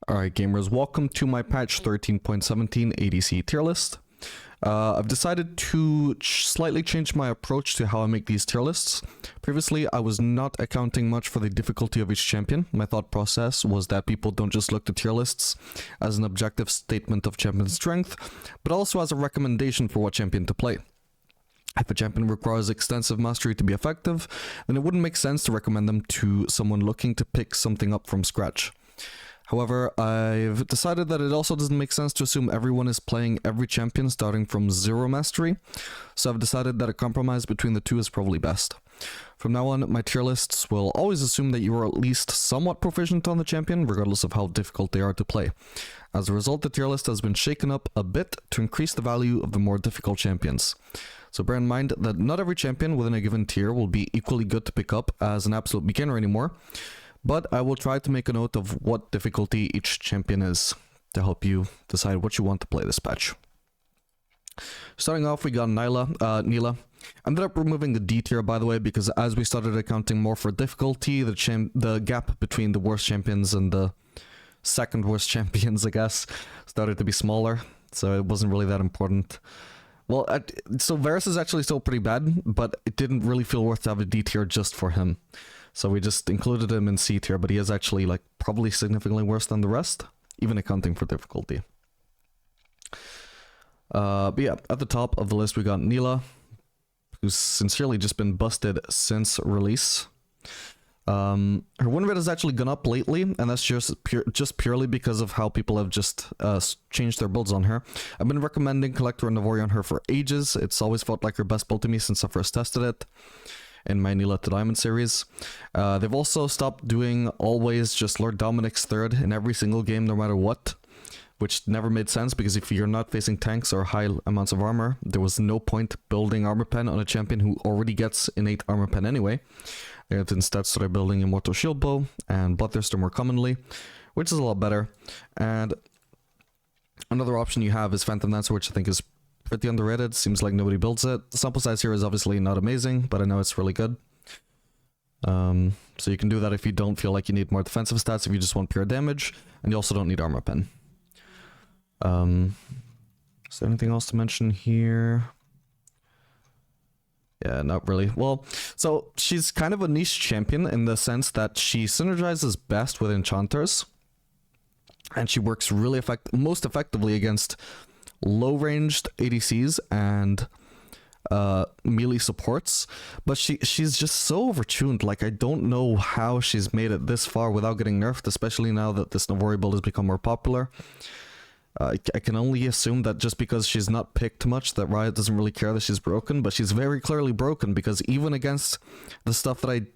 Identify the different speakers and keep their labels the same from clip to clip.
Speaker 1: Alright gamers, welcome to my patch 13.17 ADC tier list. I've decided to slightly change my approach to how I make these tier lists. Previously, I was not accounting much for the difficulty of each champion. My thought process was that people don't just look to tier lists as an objective statement of champion strength, but also as a recommendation for what champion to play. If a champion requires extensive mastery to be effective, then it wouldn't make sense to recommend them to someone looking to pick something up from scratch. However, I've decided that it also doesn't make sense to assume everyone is playing every champion starting from zero mastery, so I've decided that a compromise between the two is probably best. From now on, my tier lists will always assume that you are at least somewhat proficient on the champion, regardless of how difficult they are to play. As a result, the tier list has been shaken up a bit to increase the value of the more difficult champions. So bear in mind that not every champion within a given tier will be equally good to pick up as an absolute beginner anymore, but I will try to make a note of what difficulty each champion is to help you decide what you want to play this patch. Starting off, we got Nilah. I ended up removing the D tier, by the way, because as we started accounting more for difficulty, the gap between the worst champions and the second worst champions, I guess, started to be smaller, so it wasn't really that important. Well, so Varus is actually still pretty bad, but it didn't really feel worth to have a D tier just for him. So we just included him in C tier, but he is actually like probably significantly worse than the rest, even accounting for difficulty. But yeah, at the top of the list we got Nilah, who's sincerely just been busted since release. Her win rate has actually gone up lately, and that's just purely because of how people have just changed their builds on her. I've been recommending Collector and Navori on her for ages. It's always felt like her best build to me since I first tested it in my Nilah to Diamond series. They've also stopped doing always just Lord Dominic's third in every single game no matter what, which never made sense because if you're not facing tanks or high amounts of armor, there was no point building armor pen on a champion who already gets innate armor pen anyway. They instead started building Immortal Shield Bow and Bloodthirster more commonly, which is a lot better. And another option you have is Phantom Dancer, which I think is pretty underrated. Seems like nobody builds it. The sample size here is obviously not amazing, but I know it's really good. So you can do that if you don't feel like you need more defensive stats, if you just want pure damage, and you also don't need armor pen. Is there anything else to mention here? Yeah, not really. Well, so she's kind of a niche champion in the sense that she synergizes best with enchanters, and she works really most effectively against low-ranged ADCs and melee supports, but she's just so overtuned. Like, I don't know how she's made it this far without getting nerfed, especially now that this Navori build has become more popular. I can only assume that just because she's not picked much, that Riot doesn't really care that she's broken, but she's very clearly broken, because even against the stuff that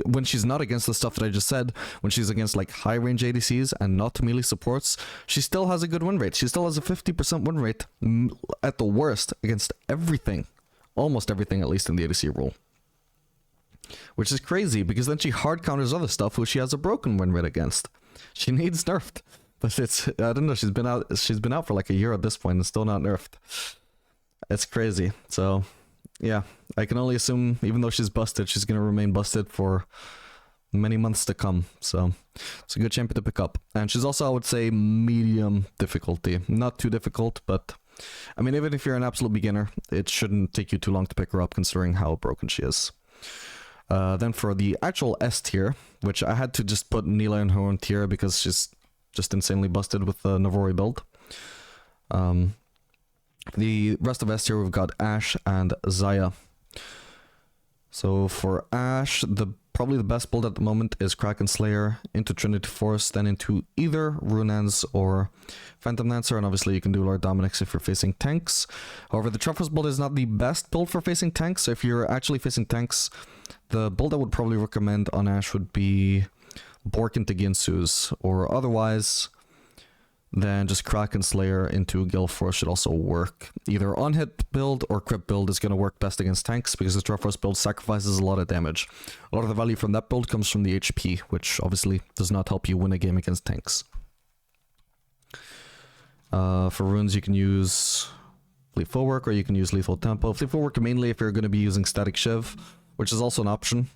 Speaker 1: when she's not against the stuff that I just said, when she's against like high range ADCs and not melee supports, she still has a good win rate. She still has a 50% win rate at the worst against everything, almost everything, at least in the ADC rule. Which is crazy, because then she hard counters other stuff who she has a broken win rate against. She needs nerfed. But it's, I don't know, she's been out for like a year at this point and still not nerfed. It's crazy. So yeah, I can only assume, even though she's busted, she's gonna remain busted for many months to come. So it's a good champion to pick up. And she's also, I would say, medium difficulty. Not too difficult, but I mean, even if you're an absolute beginner, it shouldn't take you too long to pick her up considering how broken she is. Then for the actual S tier, which I had to just put Nilah in her own tier because she's just insanely busted with the Navori build. The rest of S tier, we've got Ashe and Xayah. So for Ashe, probably the best build at the moment is Kraken Slayer into Trinity Force, then into either Runans or Phantom Dancer, and obviously you can do Lord Dominic's if you're facing tanks. However, the Truffles build is not the best build for facing tanks, so if you're actually facing tanks, the build I would probably recommend on Ashe would be Bork into Ginsu's, or otherwise then just Kraken Slayer into Gale Force should also work. Either on-hit build or crit build is going to work best against tanks, because the Triforce build sacrifices a lot of damage. A lot of the value from that build comes from the HP, which obviously does not help you win a game against tanks. For runes you can use Fleet Footwork or you can use Lethal Tempo. Fleet Footwork mainly if you're going to be using Static Shiv, which is also an option.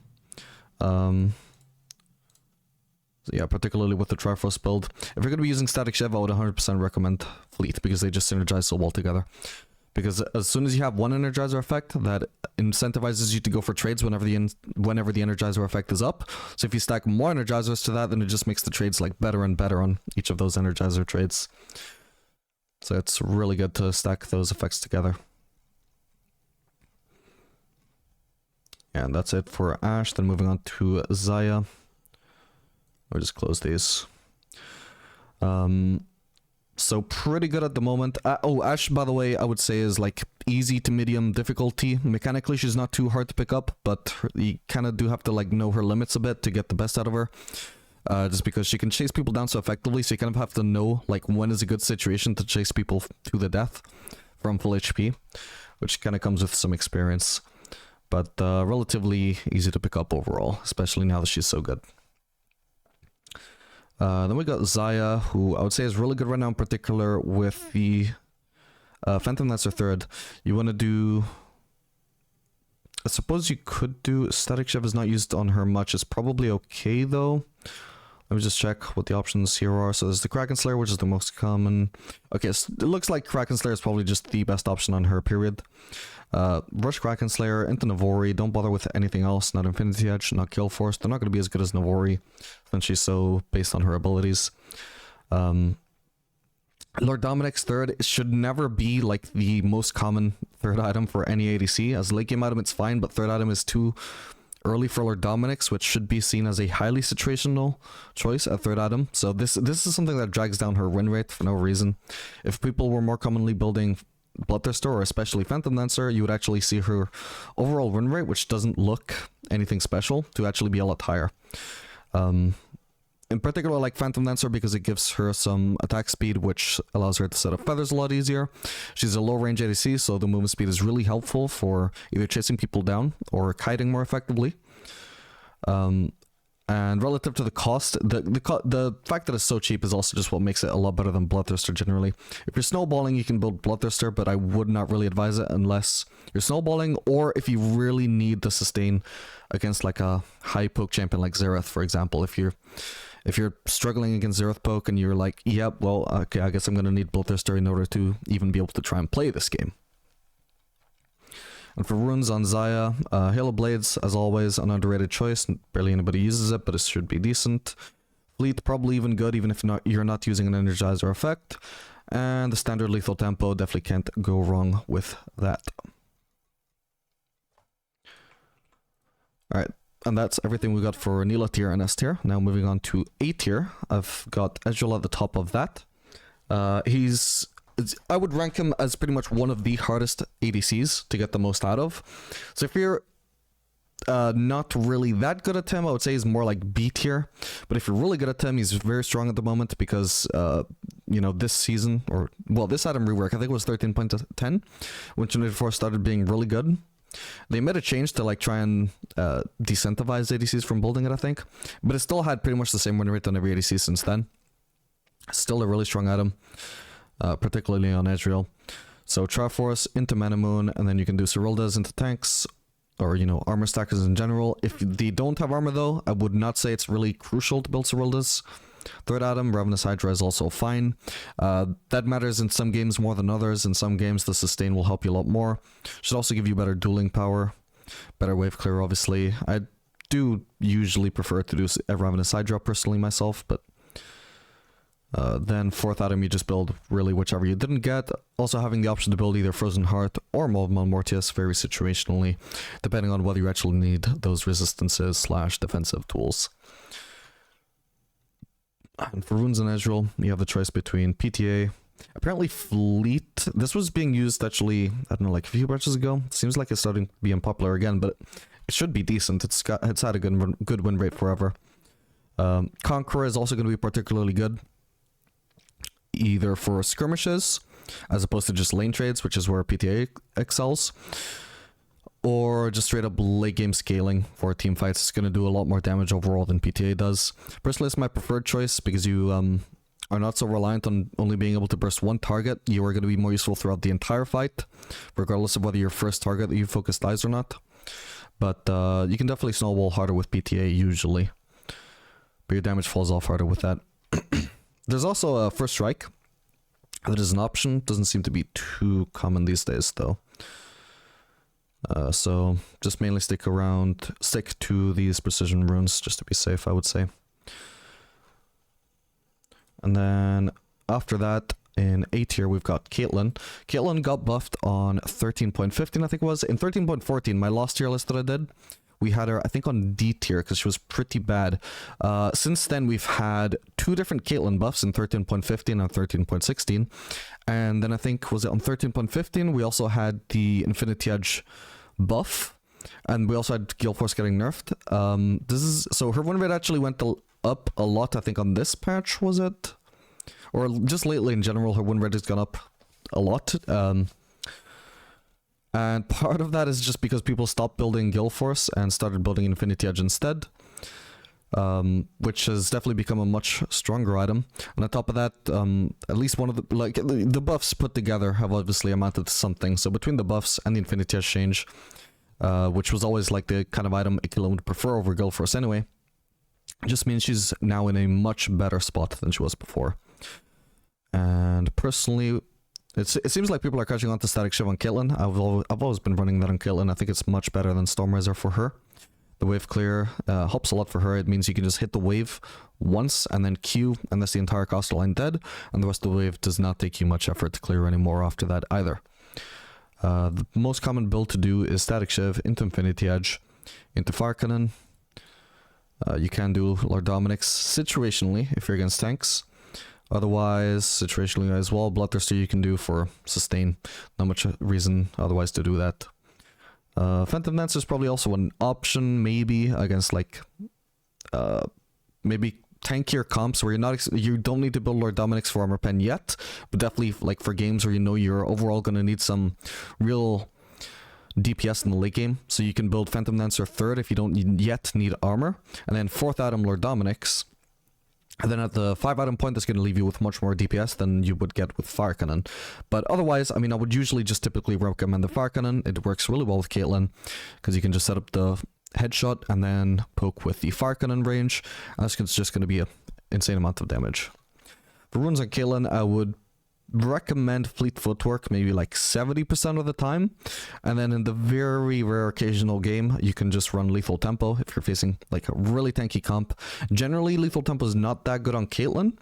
Speaker 1: So yeah, particularly with the Triforce build. If you're going to be using Static Shiv, I would 100% recommend Fleet, because they just synergize so well together. Because as soon as you have one Energizer effect, that incentivizes you to go for trades whenever the Energizer effect is up. So if you stack more Energizers to that, then it just makes the trades like better and better on each of those Energizer trades. So it's really good to stack those effects together. And that's it for Ashe. Then moving on to Xayah. We'll just close these. So pretty good at the moment. Ashe, by the way, I would say is like easy to medium difficulty. Mechanically, she's not too hard to pick up, but you kind of do have to like know her limits a bit to get the best out of her. Just because she can chase people down so effectively, so you kind of have to know like when is a good situation to chase people to the death from full HP, which kind of comes with some experience. But relatively easy to pick up overall, especially now that she's so good. Then we got Xayah, who I would say is really good right now, in particular with the Phantom Lancer third. You want to do... I suppose you could do... Static Shiv is not used on her much. It's probably okay, though. Let me just check what the options here are. So there's the Kraken Slayer, which is the most common. Okay, so it looks like Kraken Slayer is probably just the best option on her, period. Rush Kraken Slayer into Navori. Don't bother with anything else. Not Infinity Edge, not Kill Force. They're not going to be as good as Navori, since she's so based on her abilities. Lord Dominik's third should never be like the most common third item for any ADC. As late game item, it's fine, but third item is too early for Lord Dominik's, which should be seen as a highly situational choice at third item. So this is something that drags down her win rate for no reason. If people were more commonly building Bloodthirster, or especially Phantom Lancer, you would actually see her overall win rate, which doesn't look anything special, to actually be a lot higher. In particular, I like Phantom Lancer because it gives her some attack speed, which allows her to set up feathers a lot easier. She's a low range ADC, so the movement speed is really helpful for either chasing people down or kiting more effectively. And relative to the cost, the fact that it's so cheap is also just what makes it a lot better than Bloodthirster generally. If you're snowballing, you can build Bloodthirster, but I would not really advise it unless you're snowballing, or if you really need to sustain against like a high poke champion like Xerath, for example. If you're struggling against Xerath poke and you're like, yep, well, okay, I guess I'm going to need Bloodthirster in order to even be able to try and play this game. And for runes on Xayah, Halo Blades, as always, an underrated choice. Barely anybody uses it, but it should be decent. Fleet, probably even good, even if you're not using an Energizer effect. And the standard lethal tempo, definitely can't go wrong with that. Alright, and that's everything we got for Nilah tier and S tier. Now moving on to A tier, I've got Ezreal at the top of that. I would rank him as pretty much one of the hardest ADCs to get the most out of. So if you're not really that good at him, I would say he's more like B tier. But if you're really good at him, he's very strong at the moment because, you know, this season, or, well, this item rework, I think it was 13.10, when Trinity 4 started being really good. They made a change to like try and decentivize ADCs from building it, I think. But it still had pretty much the same win rate on every ADC since then. Still a really strong item. Particularly on Ezreal. So Triforce into Mana Moon, and then you can do Serylda's into tanks, or, you know, armor stackers in general. If they don't have armor though, I would not say it's really crucial to build Serylda's. Third item, Ravenous Hydra, is also fine. That matters in some games more than others. In some games the sustain will help you a lot more. Should also give you better dueling power, better wave clear obviously. I do usually prefer to do a Ravenous Hydra personally myself, but then fourth item, you just build really whichever you didn't get. Also having the option to build either Frozen Heart or Moldman Mortius very situationally, depending on whether you actually need those resistances / defensive tools. And for runes and Ezreal, you have the choice between PTA. Apparently Fleet, this was being used actually, I don't know, like a few batches ago. It seems like it's starting to be unpopular again, but it should be decent. It's had a good win rate forever. Conqueror is also going to be particularly good, either for skirmishes, as opposed to just lane trades, which is where PTA excels, or just straight up late game scaling for team fights. It's going to do a lot more damage overall than PTA does. Personally, it's my preferred choice because you are not so reliant on only being able to burst one target. You are going to be more useful throughout the entire fight, regardless of whether your first target that you focus dies or not. But you can definitely snowball harder with PTA usually. but your damage falls off harder with that. There's also a first strike. That is an option. Doesn't seem to be too common these days, though. So just mainly stick to these precision runes just to be safe, I would say. And then after that, in A tier, we've got Caitlyn. Caitlyn got buffed on 13.15, I think it was. In 13.14, my last tier list that I did, we had her, I think, on D tier because she was pretty bad. Since then, we've had two different Caitlyn buffs in 13.15 and 13.16. And then I think, was it on 13.15, we also had the Infinity Edge buff. And we also had Gale Force getting nerfed. So her win rate actually went up a lot, I think, on this patch, was it? Or just lately in general, her win rate has gone up a lot. And part of that is just because people stopped building Gale Force and started building Infinity Edge instead. Which has definitely become a much stronger item. And on top of that, at least one of the buffs put together have obviously amounted to something. So between the buffs and the Infinity Edge change, which was always like the kind of item Caitlyn would prefer over Gale Force anyway, just means she's now in a much better spot than she was before. And personally, it seems like people are catching on to Static Shiv on Caitlyn. I've always been running that on Caitlyn. I think it's much better than Stormrazor for her. The wave clear helps a lot for her. It means you can just hit the wave once and then Q, and that's the entire caster line dead, and the rest of the wave does not take you much effort to clear anymore after that either. The most common build to do is Static Shiv into Infinity Edge, into Fire Cannon. You can do Lord Dominic's situationally if you're against tanks. Otherwise, situationally as well, Bloodthirster you can do for sustain. Not much reason otherwise to do that. Phantom Dance is probably also an option, maybe against like maybe tankier comps where you don't need to build Lord Dominic's for Armor Pen yet, but definitely like for games where you know you're overall going to need some real DPS in the late game. So you can build Phantom Dancer third if you don't yet need armor, and then fourth item Lord Dominic's. And then at the 5 item point, that's going to leave you with much more DPS than you would get with Fire Cannon. But otherwise, I mean, I would usually just typically recommend the Fire Cannon. It works really well with Caitlyn, because you can just set up the headshot and then poke with the Fire Cannon range. And that's just going to be an insane amount of damage. For runes on Caitlyn, I would recommend Fleet Footwork maybe like 70% of the time, and then in the very rare occasional game you can just run Lethal Tempo if you're facing like a really tanky comp. Generally Lethal Tempo is not that good on Caitlyn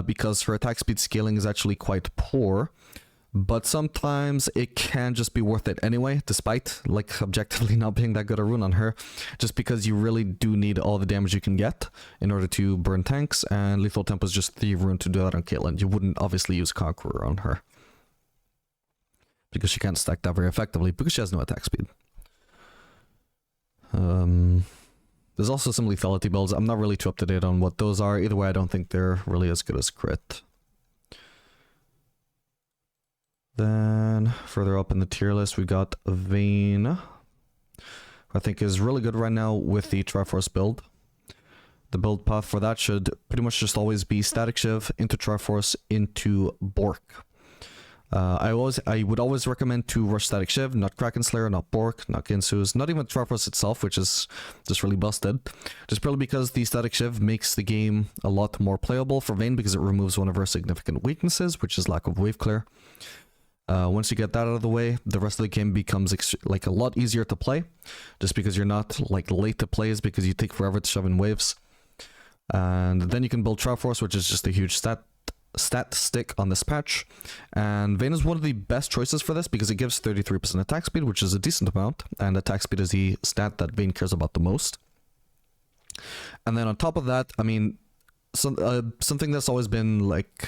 Speaker 1: because her attack speed scaling is actually quite poor, but sometimes it can just be worth it anyway, despite like objectively not being that good a rune on her, just because you really do need all the damage you can get in order to burn tanks, and Lethal Tempo is just the rune to do that on Caitlyn. You wouldn't obviously use Conqueror on her, because she can't stack that very effectively, because she has no attack speed. There's also some lethality builds. I'm not really too up to date on what those are. Either way, I don't think they're really as good as crit. Then further up in the tier list, we got Vayne, who I think is really good right now with the Triforce build. The build path for that should pretty much just always be Static Shiv into Triforce into Bork. I would always recommend to rush Static Shiv, not Kraken Slayer, not Bork, not Ginsu's, not even Triforce itself, which is just really busted. Just probably because the Static Shiv makes the game a lot more playable for Vayne, because it removes one of her significant weaknesses, which is lack of wave clear. Once you get that out of the way, the rest of the game becomes like a lot easier to play, just because you're not like late to plays because you take forever to shove in waves. And then you can build Triforce, which is just a huge stat stick on this patch. And Vayne is one of the best choices for this because it gives 33% attack speed, which is a decent amount, and attack speed is the stat that Vayne cares about the most. And then on top of that, I mean, something that's always been like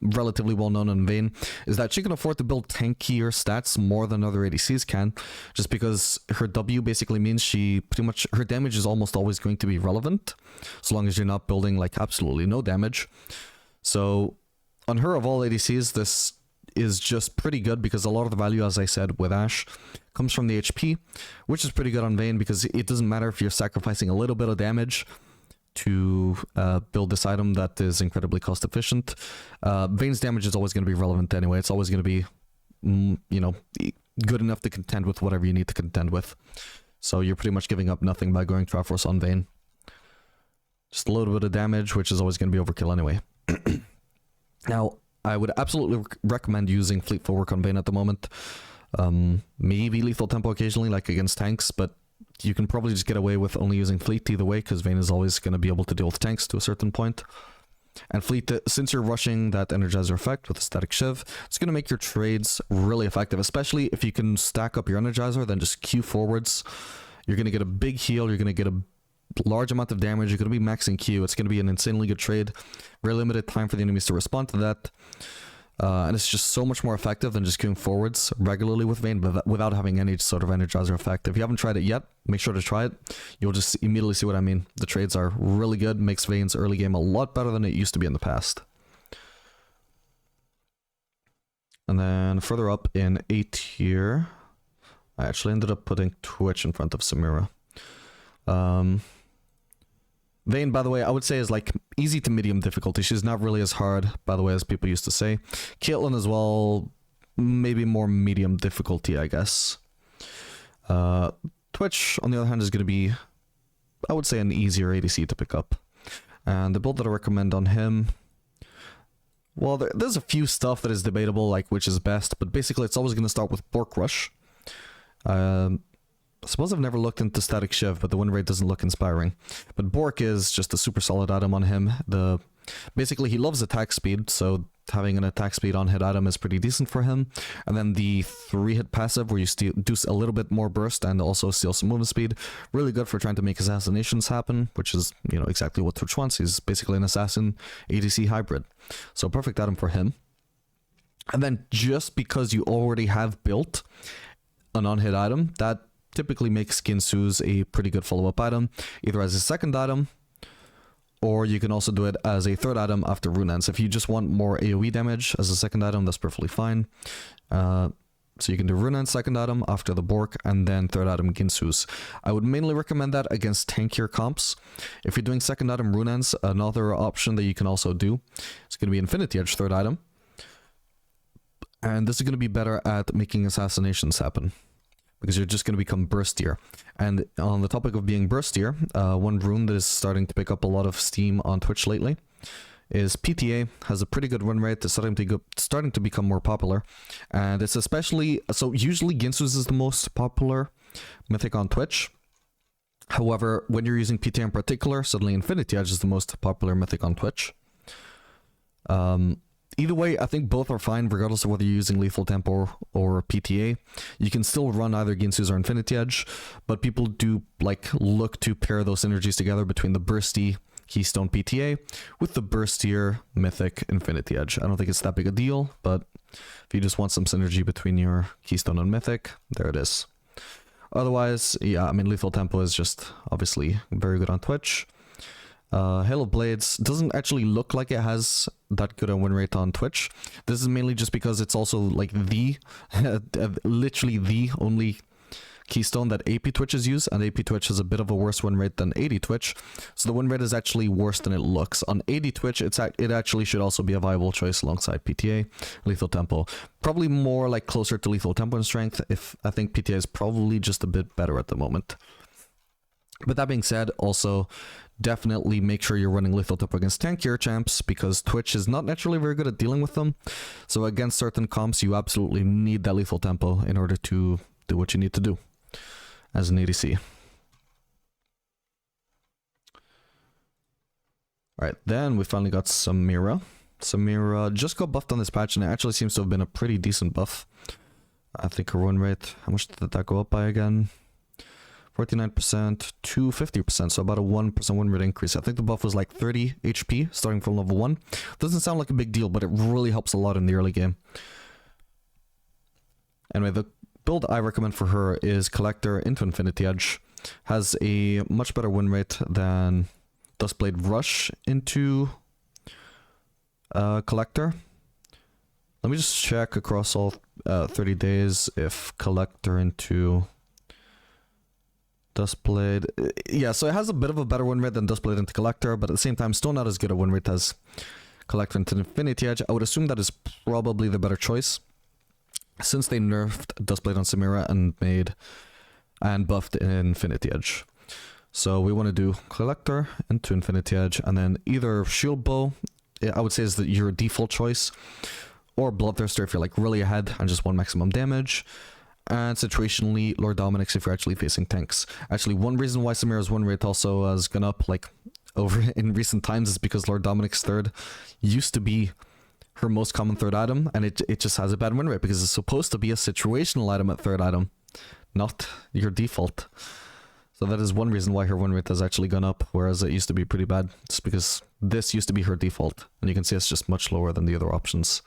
Speaker 1: relatively well known in Vayne is that she can afford to build tankier stats more than other ADCs can, just because her W basically means her damage is almost always going to be relevant, so long as you're not building like absolutely no damage. So on her, of all ADCs, this is just pretty good because a lot of the value, as I said, with Ashe comes from the HP, which is pretty good on Vayne because it doesn't matter if you're sacrificing a little bit of damage to build this item that is incredibly cost efficient. Vayne's damage is always going to be relevant anyway. It's always going to be, you know, good enough to contend with whatever you need to contend with. So you're pretty much giving up nothing by going Triforce on Vayne. Just a little bit of damage, which is always going to be overkill anyway. Now, I would absolutely recommend using Fleet Footwork on Vayne at the moment. Maybe Lethal Tempo occasionally, like against tanks, but you can probably just get away with only using Fleet either way, because Vayne is always going to be able to deal with tanks to a certain point. And Fleet, since you're rushing that Energizer effect with a Static Shiv, it's going to make your trades really effective, especially if you can stack up your Energizer, then just Q forwards. You're going to get a big heal, you're going to get a large amount of damage, you're going to be maxing Q, it's going to be an insanely good trade. Very limited time for the enemies to respond to that. And it's just so much more effective than just queuing forwards regularly with Vayne without having any sort of Energizer effect. If you haven't tried it yet, make sure to try it. You'll just immediately see what I mean. The trades are really good, makes Vayne's early game a lot better than it used to be in the past. And then further up in A tier, I actually ended up putting Twitch in front of Samira. Vayne, by the way, I would say is like easy to medium difficulty. She's not really as hard, by the way, as people used to say. Caitlyn as well, maybe more medium difficulty, I guess. Twitch, on the other hand, is going to be, I would say, an easier ADC to pick up. And the build that I recommend on him, well, there's a few stuff that is debatable, like which is best, but basically it's always going to start with Bork Rush. I suppose I've never looked into Static Shiv, but the win rate doesn't look inspiring. But Bork is just a super solid item on him. Basically, he loves attack speed, so having an attack speed on hit item is pretty decent for him. And then the 3-hit passive, where you do a little bit more burst and also steal some movement speed, really good for trying to make assassinations happen, which is, you know, exactly what Twitch wants. He's basically an assassin ADC hybrid. So perfect item for him. And then just because you already have built an on-hit item, that typically makes Ginsu's a pretty good follow-up item, either as a second item, or you can also do it as a third item after Runeance. If you just want more AoE damage as a second item, that's perfectly fine. So you can do Runeance second item after the Bork, and then third item Ginsu's. I would mainly recommend that against tankier comps. If you're doing second item Runeance, another option that you can also do is going to be Infinity Edge third item. And this is going to be better at making assassinations happen, because you're just going to become burstier. And on the topic of being burstier, one rune that is starting to pick up a lot of steam on Twitch lately is PTA. Has a pretty good run rate. It's starting to become more popular. And it's especially, so usually Ginsu's is the most popular mythic on Twitch. However, when you're using PTA in particular, suddenly Infinity Edge is the most popular mythic on Twitch. Either way, I think both are fine, regardless of whether you're using Lethal Tempo or PTA. You can still run either Ginsu's or Infinity Edge, but people do look to pair those synergies together between the bursty Keystone PTA with the burstier Mythic Infinity Edge. I don't think it's that big a deal, but if you just want some synergy between your Keystone and Mythic, there it is. Otherwise, yeah, I mean, Lethal Tempo is just obviously very good on Twitch. Halo Blades doesn't actually look like it has that good a win rate on Twitch. This is mainly just because it's also like literally the only keystone that AP Twitches use, and AP Twitch has a bit of a worse win rate than AD Twitch, so the win rate is actually worse than it looks. On AD Twitch, it actually should also be a viable choice alongside PTA. Lethal Tempo, probably more like closer to Lethal Tempo in strength, if I think PTA is probably just a bit better at the moment. But that being said, also definitely make sure you're running Lethal Tempo against tankier champs, because Twitch is not naturally very good at dealing with them. So against certain comps, you absolutely need that Lethal Tempo in order to do what you need to do as an ADC. Alright, then we finally got Samira. Samira just got buffed on this patch, and it actually seems to have been a pretty decent buff. I think her win rate, how much did that go up by again? 49% to 50%, so about a 1% win rate increase. I think the buff was like 30 HP starting from level 1. Doesn't sound like a big deal, but it really helps a lot in the early game. Anyway, the build I recommend for her is Collector into Infinity Edge. Has a much better win rate than Duskblade Rush into Collector. Let me just check across all 30 days if Collector into Duskblade, yeah, so it has a bit of a better win rate than Duskblade into Collector, but at the same time still not as good a win rate as Collector into Infinity Edge. I would assume that is probably the better choice, since they nerfed Duskblade on Samira and buffed Infinity Edge. So we want to do Collector into Infinity Edge, and then either Shield Bow, I would say is your default choice, or Bloodthirster if you're like really ahead and just want maximum damage, and situationally Lord Dominik's if you're actually facing tanks. Actually, one reason why Samira's win rate also has gone up like over in recent times is because Lord Dominik's third used to be her most common third item, and it just has a bad win rate because it's supposed to be a situational item at third item, not your default. So that is one reason why her win rate has actually gone up, whereas it used to be pretty bad. It's because this used to be her default, and you can see it's just much lower than the other options.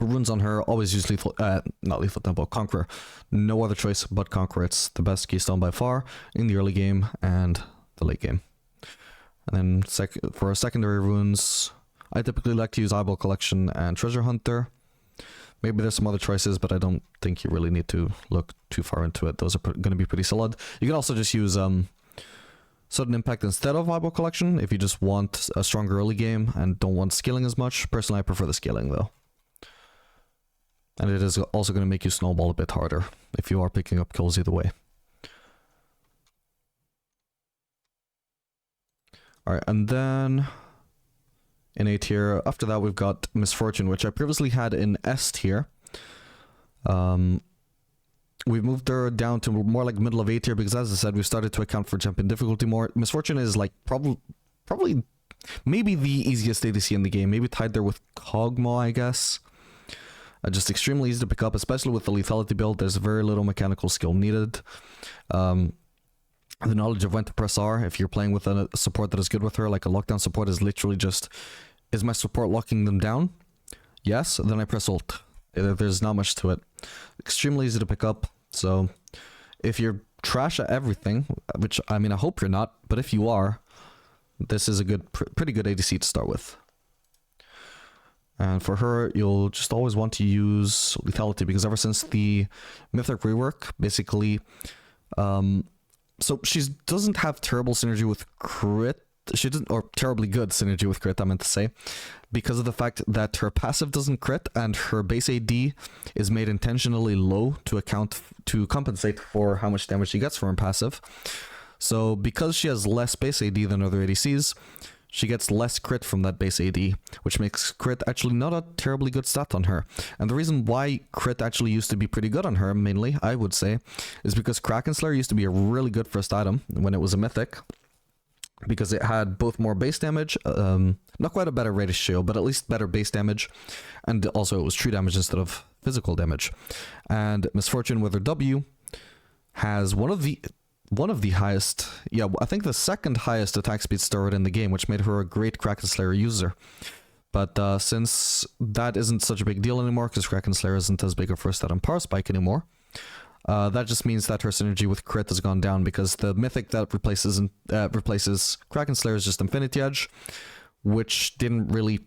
Speaker 1: Runes on her, always use lethal, not lethal tempo, Conqueror. No other choice but Conqueror. It's the best keystone by far in the early game and the late game. And then for secondary runes, I typically like to use Eyeball Collection and Treasure Hunter. Maybe there's some other choices, but I don't think you really need to look too far into it. Those are going to be pretty solid. You can also just use Sudden Impact instead of Eyeball Collection if you just want a stronger early game and don't want scaling as much. Personally, I prefer the scaling though. And it is also going to make you snowball a bit harder if you are picking up kills either way. Alright, and then in A tier, after that we've got Misfortune, which I previously had in S tier. We've moved her down to more like middle of A tier because, as I said, we've started to account for champion difficulty more. Misfortune is like probably maybe the easiest ADC in the game, maybe tied there with Kog'Maw, I guess. Just extremely easy to pick up, especially with the lethality build. There's very little mechanical skill needed. The knowledge of when to press R, if you're playing with a support that is good with her, like a lockdown support is literally just, is my support locking them down? Yes, then I press ult. There's not much to it. Extremely easy to pick up, so if you're trash at everything, which I mean I hope you're not, but if you are, this is a good, pretty good ADC to start with. And for her, you'll just always want to use lethality because ever since the Mythic rework, basically, so she doesn't have terrible synergy with crit. She doesn't, or terribly good synergy with crit, I meant to say, because of the fact that her passive doesn't crit and her base AD is made intentionally low to compensate for how much damage she gets from her passive. So because she has less base AD than other ADCs, she gets less crit from that base AD, which makes crit actually not a terribly good stat on her. And the reason why crit actually used to be pretty good on her, mainly, I would say, is because Kraken Slayer used to be a really good first item when it was a mythic, because it had both more base damage, not quite a better ratio, but at least better base damage, and also it was true damage instead of physical damage. And Misfortune with her W has one of the highest, yeah, I think the second highest attack speed stirred in the game, which made her a great Kraken Slayer user. But since that isn't such a big deal anymore, because Kraken Slayer isn't as big a first item power spike anymore, that just means that her synergy with crit has gone down, because the mythic that replaces Kraken Slayer is just Infinity Edge, which didn't really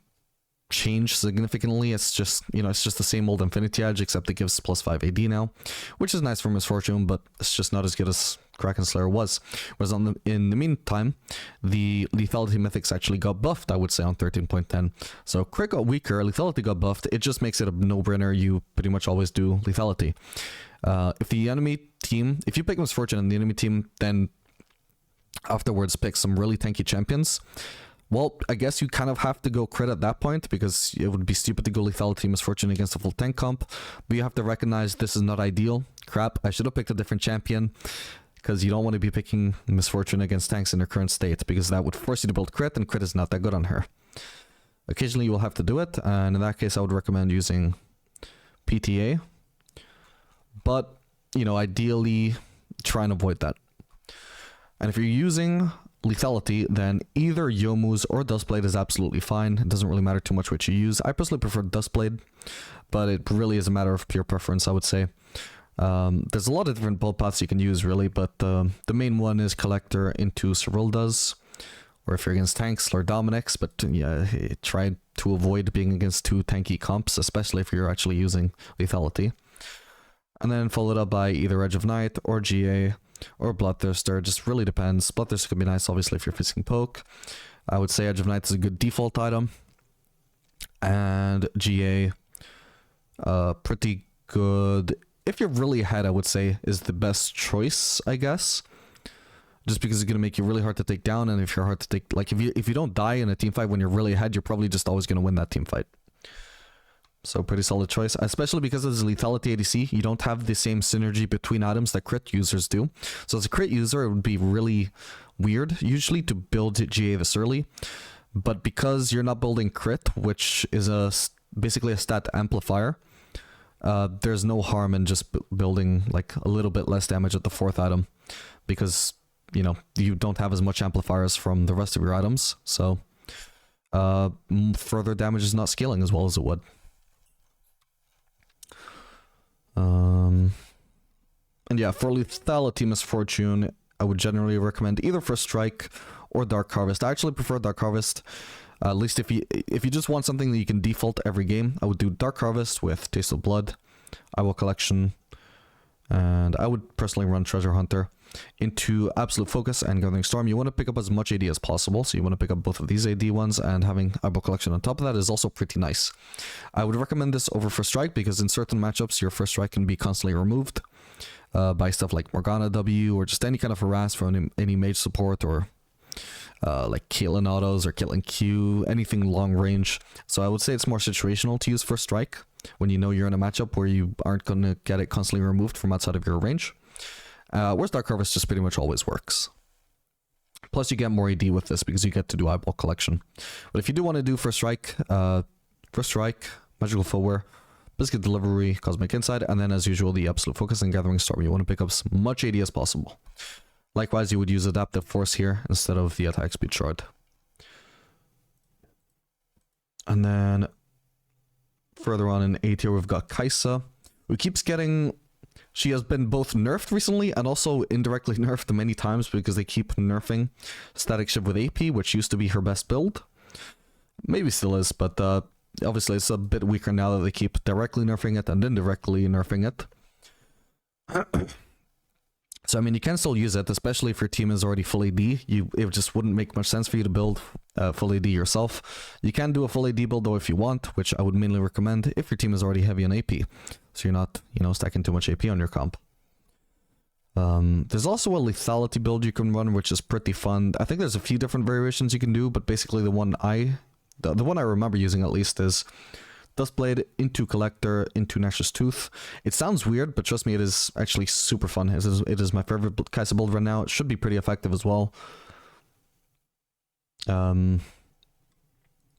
Speaker 1: change significantly. It's just, you know, it's just the same old Infinity Edge, except it gives +5 AD now, which is nice for Misfortune, but it's just not as good as Kraken Slayer was. Whereas in the meantime, the lethality mythics actually got buffed, I would say, on 13.10. So crit got weaker, lethality got buffed. It just makes it a no-brainer. You pretty much always do lethality. If the enemy team, if you pick Misfortune and the enemy team then afterwards pick some really tanky champions, well, I guess you kind of have to go crit at that point, because it would be stupid to go lethality Misfortune against a full tank comp. But you have to recognize this is not ideal. Crap, I should have picked a different champion, because you don't want to be picking Misfortune against tanks in her current state, because that would force you to build crit, and crit is not that good on her. Occasionally you will have to do it, and in that case I would recommend using PTA. But, you know, ideally try and avoid that. And if you're using lethality, then either Yomu's or Dustblade is absolutely fine. It doesn't really matter too much which you use. I personally prefer Dustblade, but it really is a matter of pure preference, I would say. There's a lot of different build paths you can use, really, but the main one is Collector into Serilda's, or if you're against tanks, Lord Dominik's, but yeah, try to avoid being against two tanky comps, especially if you're actually using lethality. And then followed up by either Edge of Night or GA or Bloodthirster. Just really depends. Bloodthirster could be nice, obviously, if you're facing poke. I would say Edge of Night is a good default item. And GA, pretty good if you're really ahead, I would say is the best choice, I guess. Just because it's going to make you really hard to take down, and if you're hard to take, like if you don't die in a team fight when you're really ahead, you're probably just always going to win that team fight. So pretty solid choice, especially because of the lethality ADC. You don't have the same synergy between items that crit users do. So as a crit user, it would be really weird usually to build GA this early. But because you're not building crit, which is basically a stat amplifier, there's no harm in just building like a little bit less damage at the 4th item, because you know you don't have as much amplifiers from the rest of your items. So further damage is not scaling as well as it would. And yeah, for lethality misfortune, I would generally recommend either First Strike or Dark Harvest. I actually prefer Dark Harvest, at least if you just want something that you can default every game. I would do Dark Harvest with Taste of Blood, Eyeball Collection, and I would personally run Treasure Hunter into Absolute Focus and Gathering Storm. You want to pick up as much AD as possible, so you want to pick up both of these AD ones, and having Eyeball Collection on top of that is also pretty nice. I would recommend this over First Strike because in certain matchups your First Strike can be constantly removed by stuff like Morgana W or just any kind of harass from any mage support, or like Caitlyn autos or Caitlyn Q, anything long range. So I would say it's more situational to use First Strike when you know you're in a matchup where you aren't going to get it constantly removed from outside of your range. Whereas Dark Harvest just pretty much always works. Plus you get more AD with this because you get to do Eyeball Collection. But if you do want to do First Strike, Magical Footwear, Biscuit Delivery, Cosmic Insight, and then as usual the Absolute Focus and Gathering Storm. You want to pick up as much AD as possible. Likewise, you would use Adaptive Force here instead of the Attack Speed Shard. And then further on in A tier we've got Kaisa, who keeps getting... She has been both nerfed recently and also indirectly nerfed many times because they keep nerfing Static Shiv with AP, which used to be her best build. Maybe still is, but obviously it's a bit weaker now that they keep directly nerfing it and indirectly nerfing it. So I mean, you can still use it, especially if your team is already full AD. It just wouldn't make much sense for you to build full AD yourself. You can do a full AD build though if you want, which I would mainly recommend if your team is already heavy on AP. So you're not, you know, stacking too much AP on your comp. There's also a lethality build you can run, which is pretty fun. I think there's a few different variations you can do, but basically the one I remember using at least is Dustblade into Collector into Nash's Tooth. It sounds weird, but trust me, it is actually super fun. It is my favorite Kaisa build right now. It should be pretty effective as well.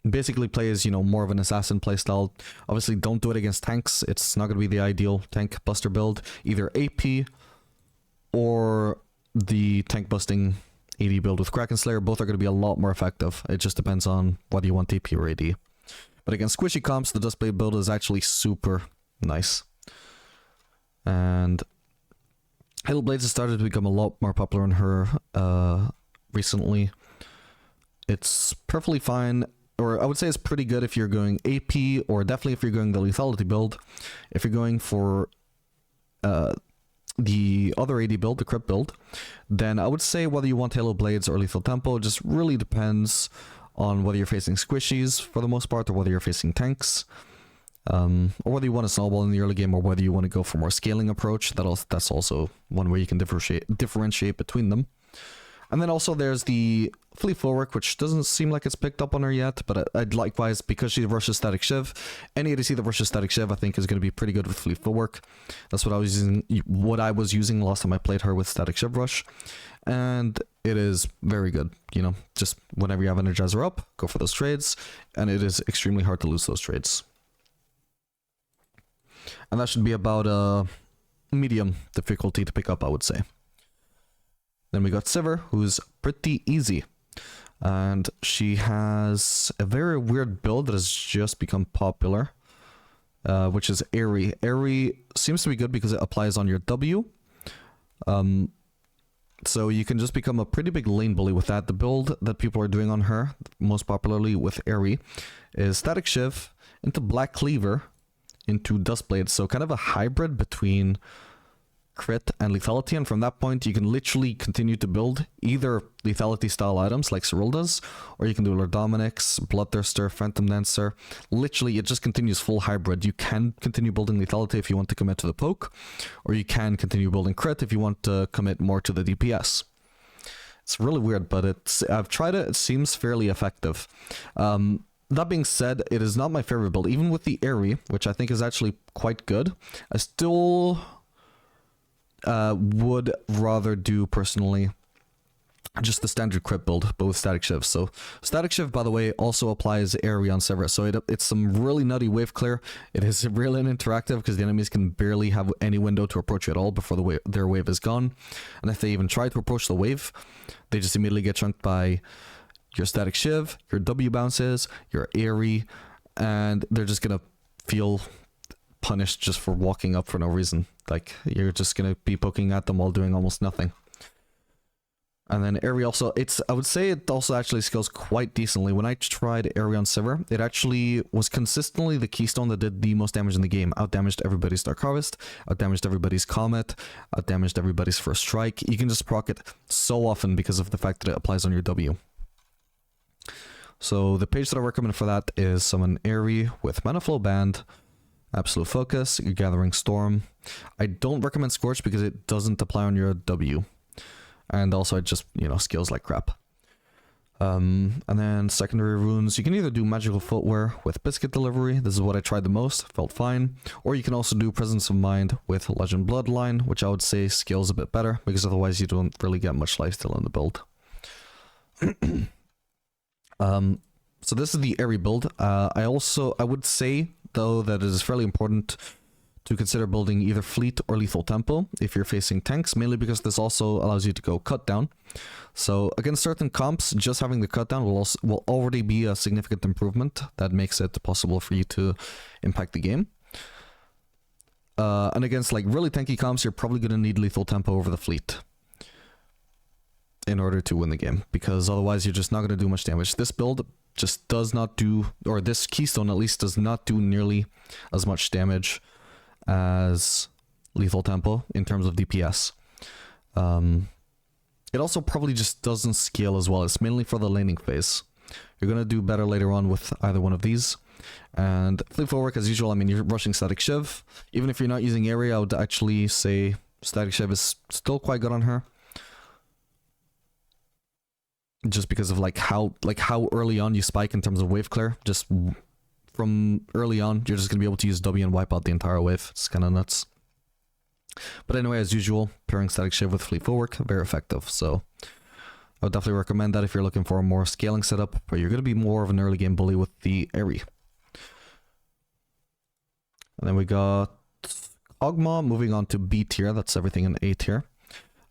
Speaker 1: Basically plays, you know, more of an assassin playstyle. Obviously don't do it against tanks. It's not going to be the ideal tank buster build. Either AP or the tank busting AD build with Kraken Slayer. Both are going to be a lot more effective. It just depends on whether you want AP or AD. But against squishy comps, the Dustblade build is actually super nice. And Hail Blades has started to become a lot more popular on her recently. It's perfectly fine, or I would say it's pretty good if you're going AP, or definitely if you're going the lethality build. If you're going for the other AD build, the crit build, then I would say whether you want Halo Blades or Lethal Tempo just really depends on whether you're facing squishies for the most part, or whether you're facing tanks, or whether you want to snowball in the early game, or whether you want to go for more scaling approach. That's also one way you can differentiate between them. And then also there's the Fleet Footwork, which doesn't seem like it's picked up on her yet, but I'd likewise, because she rushes Static Shiv, any ADC that rushes Static Shiv I think is going to be pretty good with Fleet Footwork. That's what I was using last time I played her with Static Shiv Rush, and it is very good. You know, just whenever you have Energizer up, go for those trades, and it is extremely hard to lose those trades. And that should be about a medium difficulty to pick up, I would say. Then we got Sivir, who's pretty easy. And she has a very weird build that has just become popular, which is Airy. Airy seems to be good because it applies on your W. So you can just become a pretty big lane bully with that. The build that people are doing on her, most popularly with Airy, is Static Shiv into Black Cleaver into Dustblade. So kind of a hybrid between crit, and lethality, and from that point you can literally continue to build either lethality style items like Cyril does, or you can do Lord Dominic's, Bloodthirster, Phantom Dancer. Literally it just continues full hybrid. You can continue building lethality if you want to commit to the poke, or you can continue building crit if you want to commit more to the DPS. It's really weird, but I've tried it, it seems fairly effective. That being said, it is not my favorite build. Even with the Aerie, which I think is actually quite good, I still would rather do, personally, just the standard crit build, but with Static Shiv. So, Static Shiv, by the way, also applies Aerie on Sivir. So it's some really nutty wave clear. It is really uninteractive because the enemies can barely have any window to approach you at all before their wave is gone. And if they even try to approach the wave, they just immediately get chunked by your Static Shiv, your W bounces, your Aerie, and they're just gonna feel punished just for walking up for no reason. Like, you're just gonna be poking at them while doing almost nothing. And then Aerie also, I would say it also actually scales quite decently. When I tried Aerie on Sivir, it actually was consistently the keystone that did the most damage in the game. Outdamaged everybody's Dark Harvest, outdamaged everybody's Comet, outdamaged everybody's First Strike. You can just proc it so often because of the fact that it applies on your W. So the page that I recommend for that is Summon Aerie with Mana Flow Band, Absolute Focus, Gathering Storm. I don't recommend Scorch because it doesn't apply on your W. And also it just, scales like crap. And then secondary runes, you can either do Magical Footwear with Biscuit Delivery, this is what I tried the most, felt fine. Or you can also do Presence of Mind with Legend Bloodline, which I would say scales a bit better, because otherwise you don't really get much lifesteal in the build. So this is the Aerie build. I would say, though, that it is fairly important to consider building either Fleet or Lethal Tempo if you're facing tanks, mainly because this also allows you to go cut down. So against certain comps, just having the cut down will already be a significant improvement that makes it possible for you to impact the game. And against like really tanky comps, you're probably going to need Lethal Tempo over the Fleet in order to win the game, because otherwise you're just not going to do much damage. This build just does not do, or this keystone at least does not do nearly as much damage as Lethal Tempo in terms of DPS. It also probably just doesn't scale as well. It's mainly for the laning phase. You're going to do better later on with either one of these. And Fleet Footwork, as usual, I mean, you're rushing Static Shiv. Even if you're not using Aerie, I would actually say Static Shiv is still quite good on her. Just because of how early on you spike in terms of wave clear. Just from early on, you're just going to be able to use W and wipe out the entire wave. It's kind of nuts. But anyway, as usual, pairing Static Shiv with Fleet Footwork, very effective. So I would definitely recommend that if you're looking for a more scaling setup, but you're going to be more of an early game bully with the Aerie. And then we got Kog'Maw moving on to B tier. That's everything in A tier.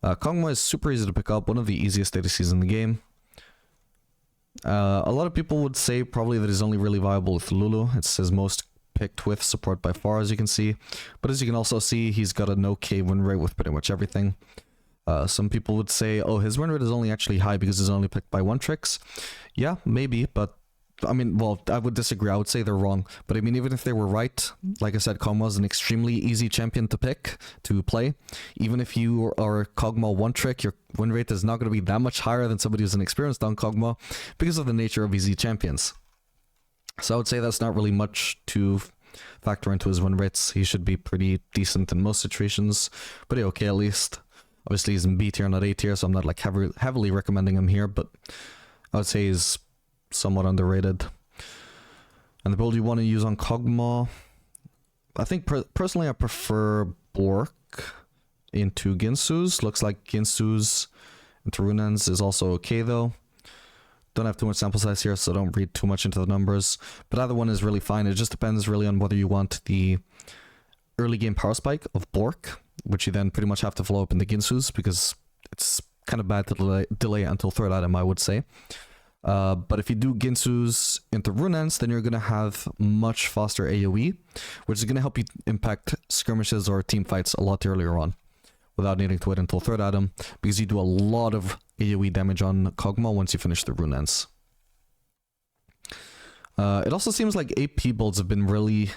Speaker 1: Kog'Maw is super easy to pick up, one of the easiest ADCs in the game. A lot of people would say probably that he's only really viable with Lulu. It's his most picked with support by far, as you can see. But as you can also see, he's got an okay win rate with pretty much everything. Some people would say, oh, his win rate is only actually high because he's only picked by 1 tricks. Yeah, maybe, but I mean, well, I would disagree. I would say they're wrong. But I mean, even if they were right, like I said, Kog'Maw is an extremely easy champion to pick, to play. Even if you are Kog'Maw 1 trick, your win rate is not going to be that much higher than somebody who's inexperienced on Kog'Maw because of the nature of easy champions. So I would say that's not really much to factor into his win rates. He should be pretty decent in most situations. Pretty okay, at least. Obviously, he's in B tier, not A tier, so I'm not like heavily recommending him here, but I would say he's somewhat underrated. And the build you want to use on Kog'Maw, I think personally I prefer Bork into Ginsu's. Looks like Ginsu's into Runans is also okay though. Don't have too much sample size here, so don't read too much into the numbers. But either one is really fine. It just depends really on whether you want the early game power spike of Bork, which you then pretty much have to follow up in the Ginsu's because it's kind of bad to delay until third item, I would say. But if you do Ginsu's into Runans, then you're going to have much faster AoE, which is going to help you impact skirmishes or team fights a lot earlier on without needing to wait until third item, because you do a lot of AoE damage on Kog'Maw once you finish the Runans. It also seems like AP builds have been really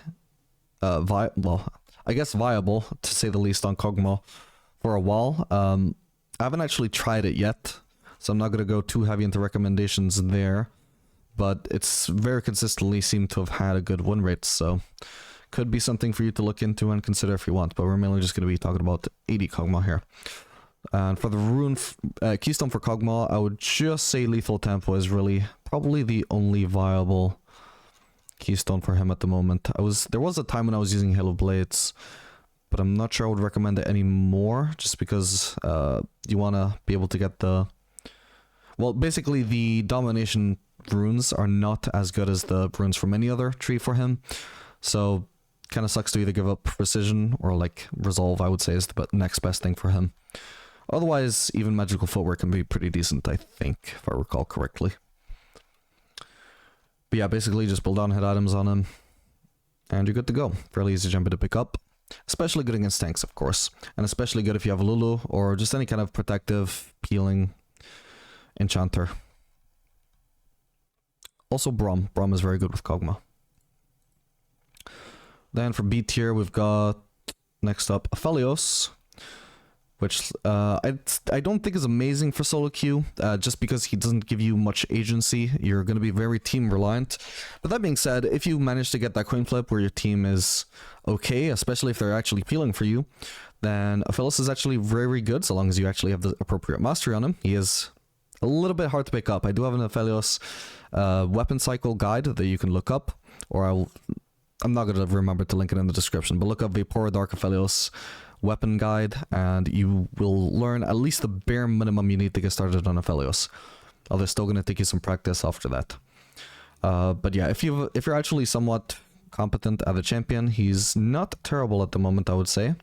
Speaker 1: viable, to say the least, on Kog'Maw. for a while. I haven't actually tried it yet, so I'm not going to go too heavy into recommendations there. But it's very consistently seemed to have had a good win rate, so could be something for you to look into and consider if you want. But we're mainly just going to be talking about AD Kog'Maw here. And for the rune keystone for Kog'Maw, I would just say lethal tempo is really probably the only viable keystone for him at the moment. There was a time when I was using Halo Blades, but I'm not sure I would recommend it anymore, just because you want to be able to get the... Well, basically the domination runes are not as good as the runes from any other tree for him, so kind of sucks to either give up precision or like resolve, I would say, is the next best thing for him. Otherwise, even magical footwork can be pretty decent, I think, if I recall correctly. But yeah, basically just build on hit items on him, and you're good to go. Fairly easy champion to pick up. Especially good against tanks, of course. And especially good if you have Lulu, or just any kind of protective, healing enchanter. Also Braum. Braum is very good with Kog'Maw. Then for B tier, we've got, next up, Aphelios, which I don't think is amazing for solo queue, just because he doesn't give you much agency. You're going to be very team reliant. But that being said, if you manage to get that coin flip where your team is okay, especially if they're actually peeling for you, then Aphelios is actually very good, so long as you actually have the appropriate mastery on him. He is a little bit hard to pick up. I do have an Aphelios weapon cycle guide that you can look up, or I'm not going to remember to link it in the description, but look up Vapor Dark Aphelios weapon guide, and you will learn at least the bare minimum you need to get started on Aphelios. Although it's still going to take you some practice after that. But yeah, if you're actually somewhat competent at the champion, he's not terrible at the moment, I would say.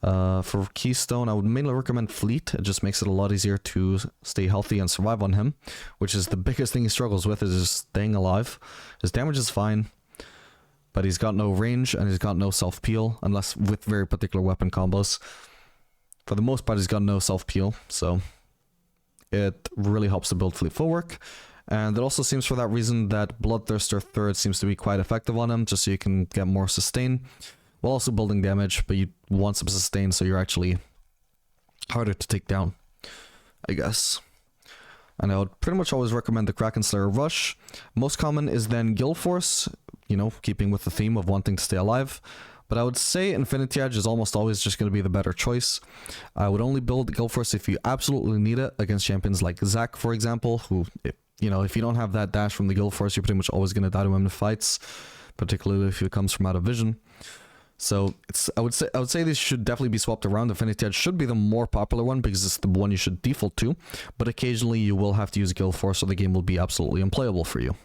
Speaker 1: For Keystone, I would mainly recommend Fleet. It just makes it a lot easier to stay healthy and survive on him, which is the biggest thing he struggles with, is just staying alive. His damage is fine, but he's got no range and he's got no self-peel, unless with very particular weapon combos. For the most part, he's got no self-peel, so it really helps to build Fleet footwork. And it also seems for that reason that Bloodthirster 3rd seems to be quite effective on him, just so you can get more sustain, while also building damage, but you want some sustain, so you're actually harder to take down, I guess. And I would pretty much always recommend the Kraken Slayer Rush. Most common is then Guild Force, you know, keeping with the theme of wanting to stay alive. But I would say Infinity Edge is almost always just going to be the better choice. I would only build Guild Force if you absolutely need it against champions like Zac, for example, who, you know, if you don't have that dash from the Guild Force, you're pretty much always going to die to him in fights, particularly if it comes from out of vision. So I would say these should definitely be swapped around. Infinity Edge should be the more popular one because it's the one you should default to, but occasionally you will have to use Guild Force, so the game will be absolutely unplayable for you.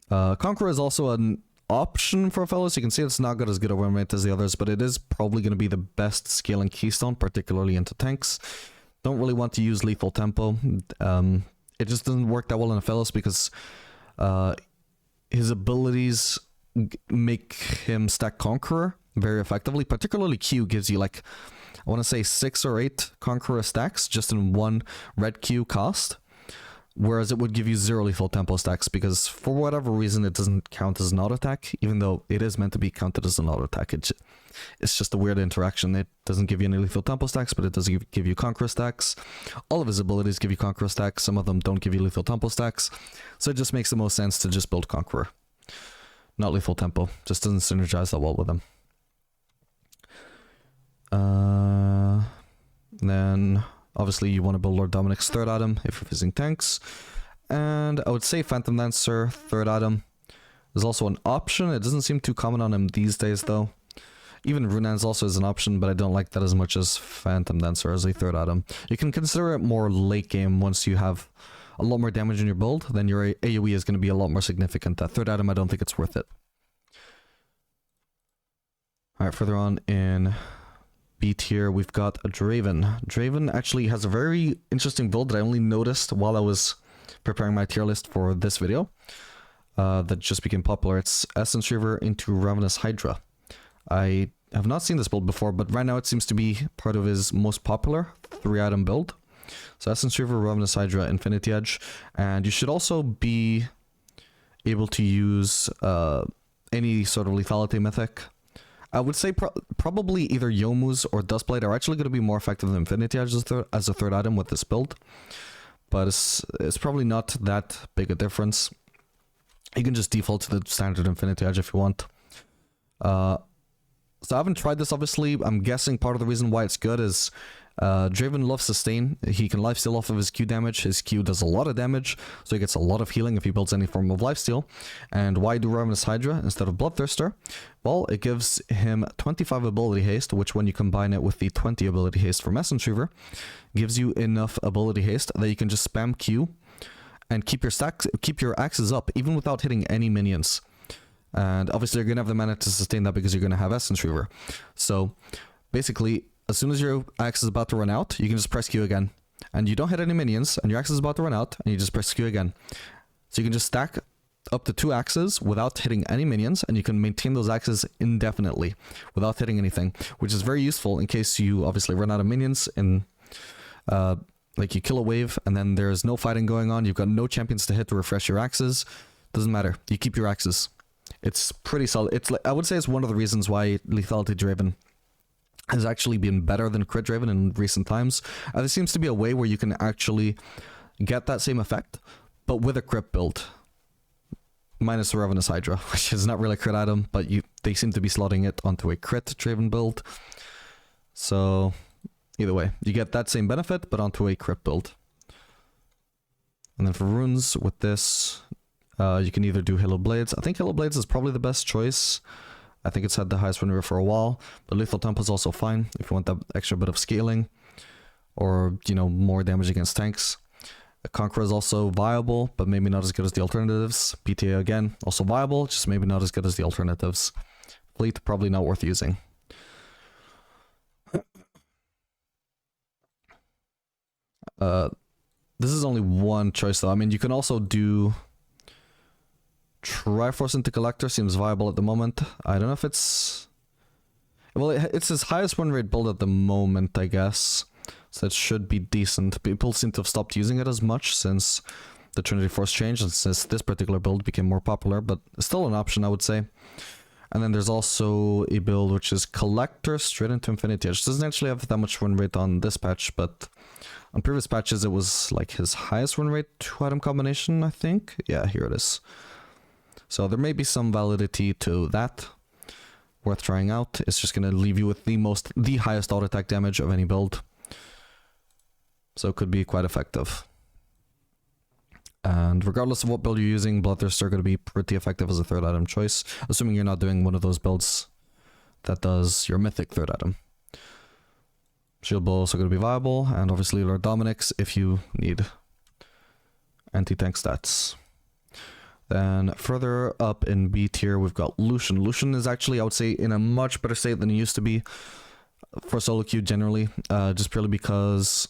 Speaker 1: Conqueror is also an option for Aphelios. You can see it's not got as good a win rate as the others, but it is probably going to be the best scaling keystone, particularly into tanks. Don't really want to use lethal tempo. It just doesn't work that well in Aphelios because his abilities make him stack Conqueror very effectively. Particularly Q gives you like, I want to say 6 or 8 Conqueror stacks just in one red Q cost. Whereas it would give you 0 lethal tempo stacks because for whatever reason it doesn't count as an auto attack, even though it is meant to be counted as an auto attack. It's just a weird interaction. It doesn't give you any lethal tempo stacks, but it does give you Conqueror stacks. All of his abilities give you Conqueror stacks. Some of them don't give you lethal tempo stacks. So it just makes the most sense to just build Conqueror. Not lethal tempo. Just doesn't synergize that well with him. Then obviously you want to build Lord Dominic's 3rd item if you're using tanks. And I would say Phantom Dancer, 3rd item, is also an option. It doesn't seem too common on him these days though. Even Runaan's also is an option, but I don't like that as much as Phantom Dancer as a 3rd item. You can consider it more late game once you have a lot more damage in your build, then your AoE is going to be a lot more significant. That 3rd item, I don't think it's worth it. Alright, further on in B tier, we've got a Draven. Draven actually has a very interesting build that I only noticed while I was preparing my tier list for this video. That just became popular. It's Essence River into Ravenous Hydra. I have not seen this build before, but right now it seems to be part of his most popular 3-item build. So Essence River, Ravenous Hydra, Infinity Edge, and you should also be able to use any sort of lethality mythic I would say probably either Youmuu's or Duskblade are actually going to be more effective than Infinity Edge as a third item with this build. But it's probably not that big a difference. You can just default to the standard Infinity Edge if you want. So I haven't tried this, obviously. I'm guessing part of the reason why it's good is Draven loves sustain. He can lifesteal off of his Q damage. His Q does a lot of damage, so he gets a lot of healing if he builds any form of lifesteal. And why do Ravenous Hydra instead of Bloodthirster? Well, it gives him 25 ability haste, which when you combine it with the 20 ability haste for Message Reaver, gives you enough ability haste that you can just spam Q and keep your axes up even without hitting any minions. And obviously you're going to have the mana to sustain that because you're going to have Essence Reaver. So basically, as soon as your axe is about to run out, you can just press Q again. And you don't hit any minions, and your axe is about to run out, and you just press Q again. So you can just stack up to 2 axes without hitting any minions, and you can maintain those axes indefinitely without hitting anything, which is very useful in case you obviously run out of minions in... like you kill a wave, and then there's no fighting going on, you've got no champions to hit to refresh your axes. Doesn't matter. You keep your axes. It's pretty solid. It's like, I would say it's one of the reasons why Lethality Draven has actually been better than Crit Draven in recent times. There seems to be a way where you can actually get that same effect, but with a crit build. Minus the Ravenous Hydra, which is not really a crit item, but they seem to be slotting it onto a crit Draven build. So, either way, you get that same benefit, but onto a crit build. And then for runes, with this... you can either do Halo Blades. I think Halo Blades is probably the best choice. I think it's had the highest win rate for a while. But Lethal Tempo is also fine if you want that extra bit of scaling. Or, you know, more damage against tanks. Conqueror is also viable, but maybe not as good as the alternatives. PTA again, also viable, just maybe not as good as the alternatives. Fleet, probably not worth using. This is only one choice though. I mean, you can also do... Triforce into Collector seems viable at the moment. I don't know if it's... Well, it's his highest win rate build at the moment, I guess. So it should be decent. People seem to have stopped using it as much since the Trinity Force changed and since this particular build became more popular, but it's still an option, I would say. And then there's also a build which is Collector straight into Infinity Edge. Doesn't actually have that much win rate on this patch, but on previous patches it was like his highest win rate 2-item combination, I think. Yeah, here it is. So there may be some validity to that. Worth trying out. It's just going to leave you with the highest auto attack damage of any build. So it could be quite effective. And regardless of what build you're using, Bloodthirster are going to be pretty effective as a third item choice. Assuming you're not doing one of those builds that does your mythic third item. Shield Bow also going to be viable. And obviously Lord Dominic's if you need anti-tank stats. Then further up in B tier, we've got Lucian. Lucian is actually, I would say, in a much better state than he used to be for solo queue generally. Just purely because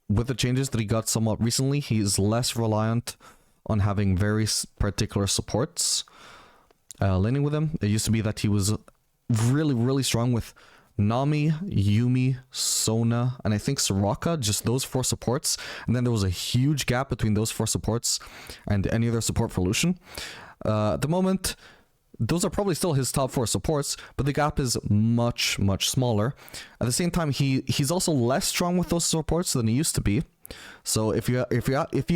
Speaker 1: with the changes that he got somewhat recently, he is less reliant on having very particular supports laning with him. It used to be that he was really, really strong with Nami, Yuumi, Sona, and I think Soraka, just those 4 supports. And then there was a huge gap between those 4 supports and any other support for Lucian. At the moment, those are probably still his top 4 supports, but the gap is much, much smaller. At the same time, he's also less strong with those supports than he used to be. So if you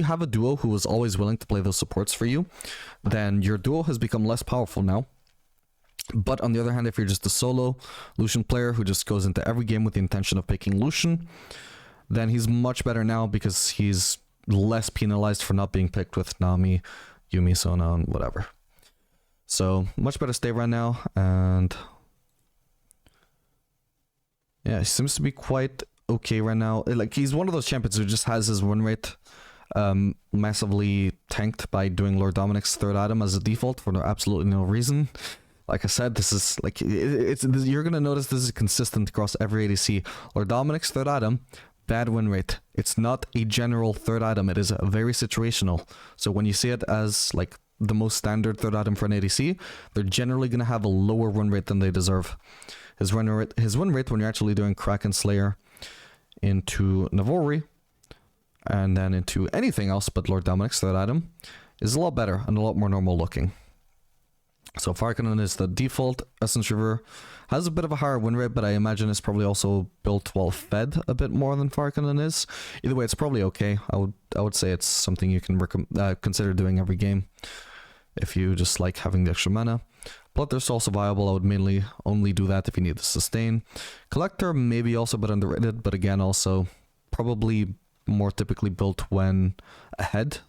Speaker 1: have a duo who is always willing to play those supports for you, then your duo has become less powerful now. But on the other hand, if you're just a solo Lucian player who just goes into every game with the intention of picking Lucian, then he's much better now because he's less penalized for not being picked with Nami, Yuumi, Sona, and whatever. So, much better state right now, and yeah, he seems to be quite okay right now. Like, he's one of those champions who just has his win rate massively tanked by doing Lord Dominic's third item as a default for absolutely no reason. Like I said, this is like you're gonna notice this is consistent across every ADC. Lord Dominic's third item, bad win rate. It's not a general third item. It is very situational. So when you see it as like the most standard third item for an ADC, they're generally gonna have a lower win rate than they deserve. His win rate when you're actually doing Kraken Slayer into Navori and then into anything else but Lord Dominic's third item is a lot better and a lot more normal looking. So Fire Cannon is the default. Essence River has a bit of a higher win rate, but I imagine it's probably also built well fed a bit more than Fire Cannon is. Either way, it's probably okay. I would say it's something you can consider doing every game if you just like having the extra mana. Bloodthirst also viable. I would mainly only do that if you need to sustain. Collector maybe also a bit underrated, but again also probably more typically built when ahead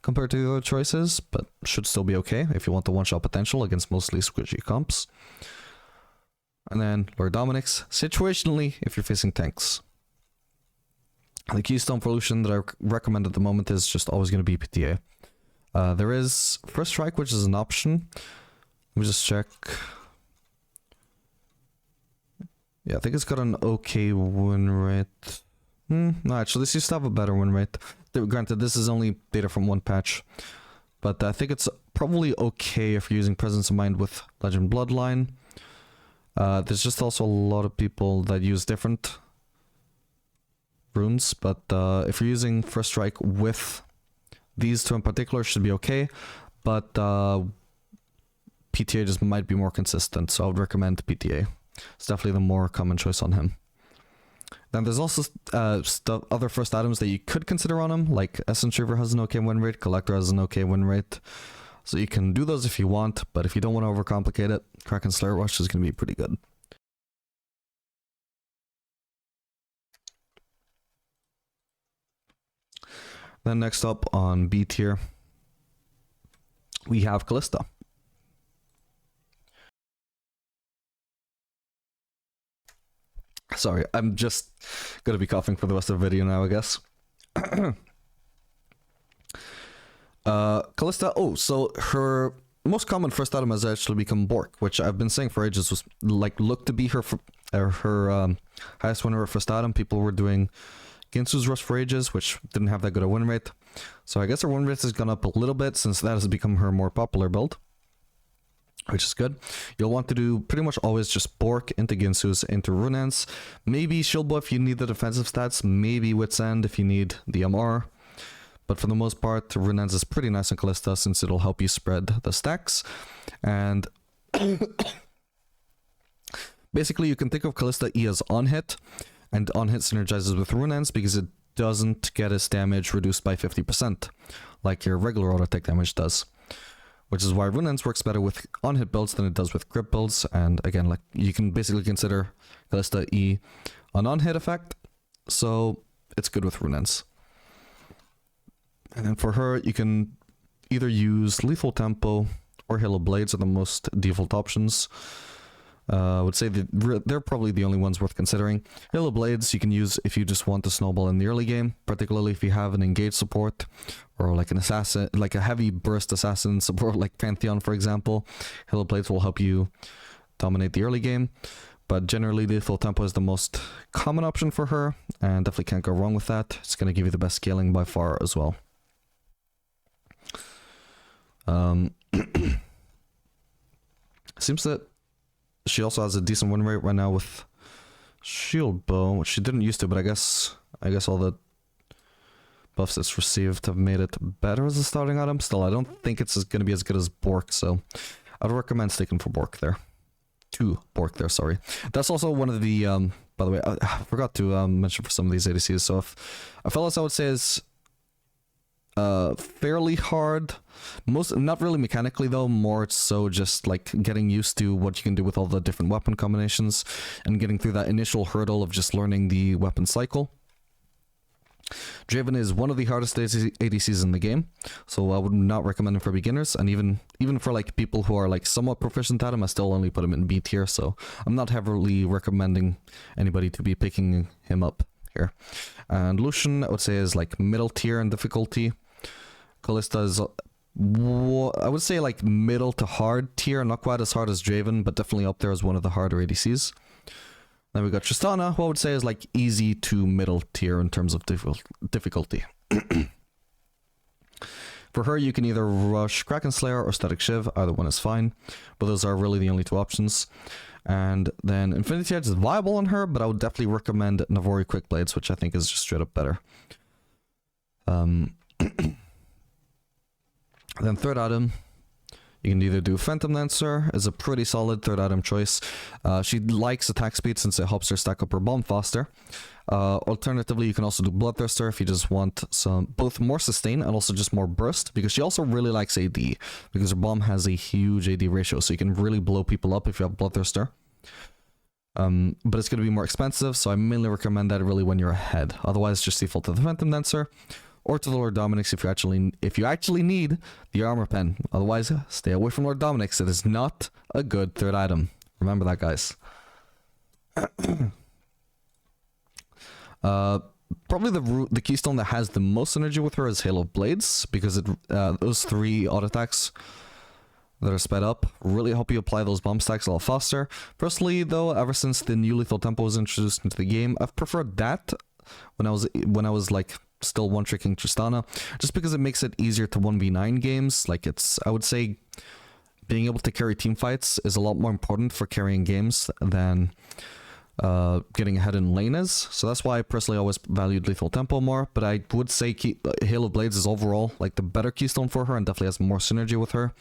Speaker 1: compared to the other choices, but should still be okay if you want the one-shot potential against mostly squishy comps. And then Lord Dominic's, situationally, if you're facing tanks. The keystone for Lucian that I recommend at the moment is just always going to be PTA. There is First Strike, which is an option. Let me just check. Yeah, I think it's got an okay win rate. No, actually, this used to have a better win rate. Granted, this is only data from one patch, but I think it's probably okay if you're using Presence of Mind with Legend Bloodline. There's just also a lot of people that use different runes, but if you're using First Strike with these two in particular, should be okay, but PTA just might be more consistent, so I would recommend PTA. It's definitely the more common choice on him. Then there's also other first items that you could consider on him, like Essence River has an okay win rate, Collector has an okay win rate. So you can do those if you want, but if you don't want to overcomplicate it, Kraken Slayer Rush is going to be pretty good. Then next up on B tier, we have Kalista. Sorry, I'm just going to be coughing for the rest of the video now, I guess. Kalista, oh, so her most common first item has actually become Bork, which I've been saying for ages was like looked to be her highest winner of first item. People were doing Ginsu's Rush for ages, which didn't have that good a win rate. So I guess her win rate has gone up a little bit since that has become her more popular build, which is good. You'll want to do pretty much always just Bork into Ginsu's, into Runeance. Maybe Shieldbow if you need the defensive stats, maybe Wit's End if you need the MR. But for the most part, Runeance is pretty nice on Kalista since it'll help you spread the stacks. And basically you can think of Kalista E as on-hit, and on-hit synergizes with Runeance because it doesn't get its damage reduced by 50%, like your regular auto-attack damage does. Which is why Runeance works better with on-hit builds than it does with grip builds. And again, like you can basically consider Kalista E an on-hit effect, so it's good with Runeance. And then for her, you can either use Lethal Tempo or Halo Blades are the most default options. I would say that they're probably the only ones worth considering. Halo Blades you can use if you just want to snowball in the early game, particularly if you have an engaged support or like an assassin, like a heavy burst assassin support like Pantheon for example. Halo Blades will help you dominate the early game, but generally Lethal Tempo is the most common option for her and definitely can't go wrong with that. It's going to give you the best scaling by far as well. Seems that she also has a decent win rate right now with Shieldbow, which she didn't used to, but I guess all the buffs it's received have made it better as a starting item. Still, I don't think it's going to be as good as Bork, so I'd recommend sticking for Bork there. Sorry. That's also one of the, by the way, I forgot to mention for some of these ADCs, so if Aphelios I would say is fairly hard, not really mechanically though, more so just like getting used to what you can do with all the different weapon combinations and getting through that initial hurdle of just learning the weapon cycle. Draven is one of the hardest ADCs in the game, so I would not recommend him for beginners, and even for like people who are like somewhat proficient at him, I still only put him in B tier, so I'm not heavily recommending anybody to be picking him up here. And Lucian I would say is like middle tier in difficulty. Kalista is I would say like middle to hard tier, not quite as hard as Draven, but definitely up there as one of the harder ADCs. Then we got Tristana, who I would say is like easy to middle tier in terms of difficulty. For her, you can either rush Kraken Slayer or Static Shiv, either one is fine, but those are really the only two options. And then Infinity Edge is viable on her, but I would definitely recommend Navori Quick Blades, which I think is just straight up better. Then third item, You can either do Phantom Lancer as a pretty solid third item choice. She likes attack speed since it helps her stack up her bomb faster. Alternatively, you can also do Bloodthirster if you just want some both more sustain and also just more burst, because she also really likes AD, because her bomb has a huge AD ratio, so you can really blow people up if you have Bloodthirster. But it's going to be more expensive, so I mainly recommend that really when you're ahead. Otherwise, just default to the Phantom Dancer or to the Lord Dominik's if you actually need the armor pen. Otherwise, stay away from Lord Dominik's. It is not a good third item. Remember that, guys. Probably the keystone that has the most synergy with her is Hail of Blades, because those 3 auto attacks that are sped up really help you apply those bomb stacks a lot faster. Personally, though, ever since the new lethal tempo was introduced into the game, I've preferred that when I was like still one-tricking Tristana, just because it makes it easier to 1v9 games. Like, I would say being able to carry team fights is a lot more important for carrying games than getting ahead in lane is. So that's why I personally always valued lethal tempo more, but I would say Hail of Blades is overall like the better keystone for her and definitely has more synergy with her.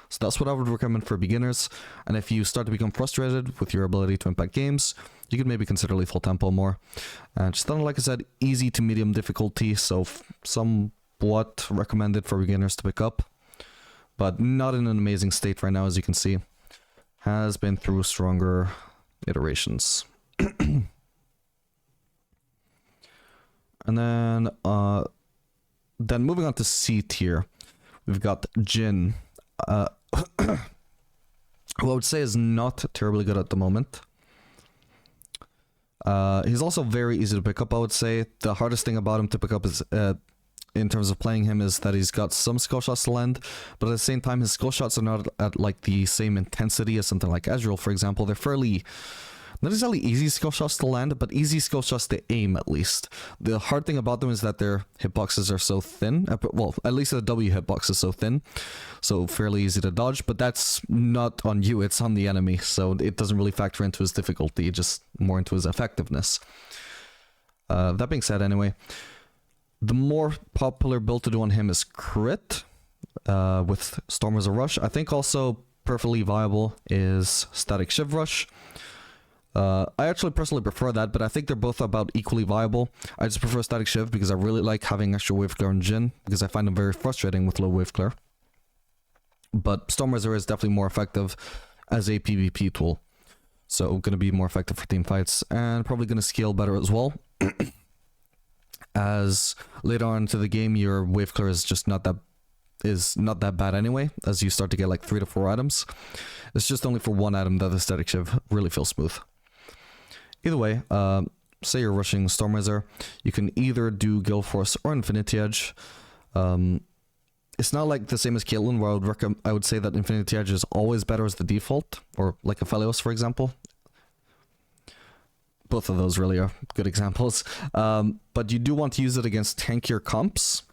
Speaker 1: So that's what I would recommend for beginners. And if you start to become frustrated with your ability to impact games, you could maybe consider lethal tempo more. And just like I said, easy to medium difficulty, so somewhat recommended for beginners to pick up, but not in an amazing state right now, as you can see. Has been through stronger iterations. And then moving on to C tier, we've got Jhin, who I would say is not terribly good at the moment. He's also very easy to pick up, I would say. The hardest thing about him to pick up is, in terms of playing him, is that he's got some skill shots to land, but at the same time his skill shots are not at like the same intensity as something like Ezreal, for example. They're fairly, not exactly easy skill shots to land, but easy skill shots to aim, at least. The hard thing about them is that their hitboxes are so thin. Well, at least the W hitbox is so thin, so fairly easy to dodge, but that's not on you, it's on the enemy, so it doesn't really factor into his difficulty, just more into his effectiveness. That being said, anyway, the more popular build to do on him is Crit, with Storm as a rush. I think also perfectly viable is Static Shiv Rush. I actually personally prefer that, but I think they're both about equally viable. I just prefer Static Shiv because I really like having extra wave clear on Jhin, because I find them very frustrating with low wave clear. But Storm Razor is definitely more effective as a PvP tool, so going to be more effective for team fights, and probably going to scale better as well. As later on into the game, your wave clear is just not that bad anyway, as you start to get like 3 to 4 items. It's just only for one item that the Static Shiv really feels smooth. Either way, say you're rushing Stormrazor, you can either do Gale Force or Infinity Edge. It's not like the same as Caitlyn, where I would say that Infinity Edge is always better as the default, or like Aphelios, for example. Both of those really are good examples. But you do want to use it against tankier comps,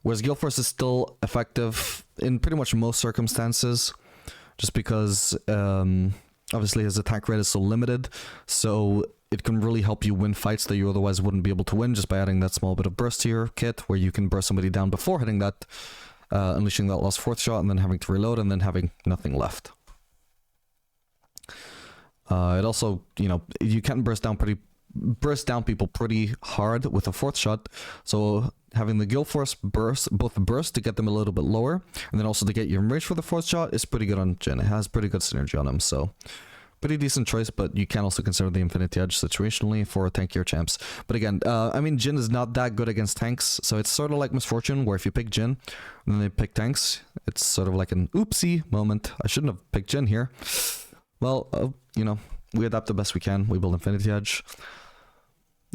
Speaker 1: whereas Gale Force is still effective in pretty much most circumstances, just because obviously his attack rate is so limited, so it can really help you win fights that you otherwise wouldn't be able to win just by adding that small bit of burst to your kit, where you can burst somebody down before hitting that, unleashing that lost 4th shot, and then having to reload, and then having nothing left. It also, you can burst down people pretty hard with a 4th shot, so having the Gale Force burst to get them a little bit lower, and then also to get you in range for the 4th shot is pretty good on Jhin. It has pretty good synergy on him, so pretty decent choice, but you can also consider the Infinity Edge situationally for tankier champs. But again, I mean, Jhin is not that good against tanks, so it's sort of like Misfortune, where if you pick Jhin and then they pick tanks, it's sort of like an oopsie moment. I shouldn't have picked Jhin here. Well, we adapt the best we can. We build Infinity Edge.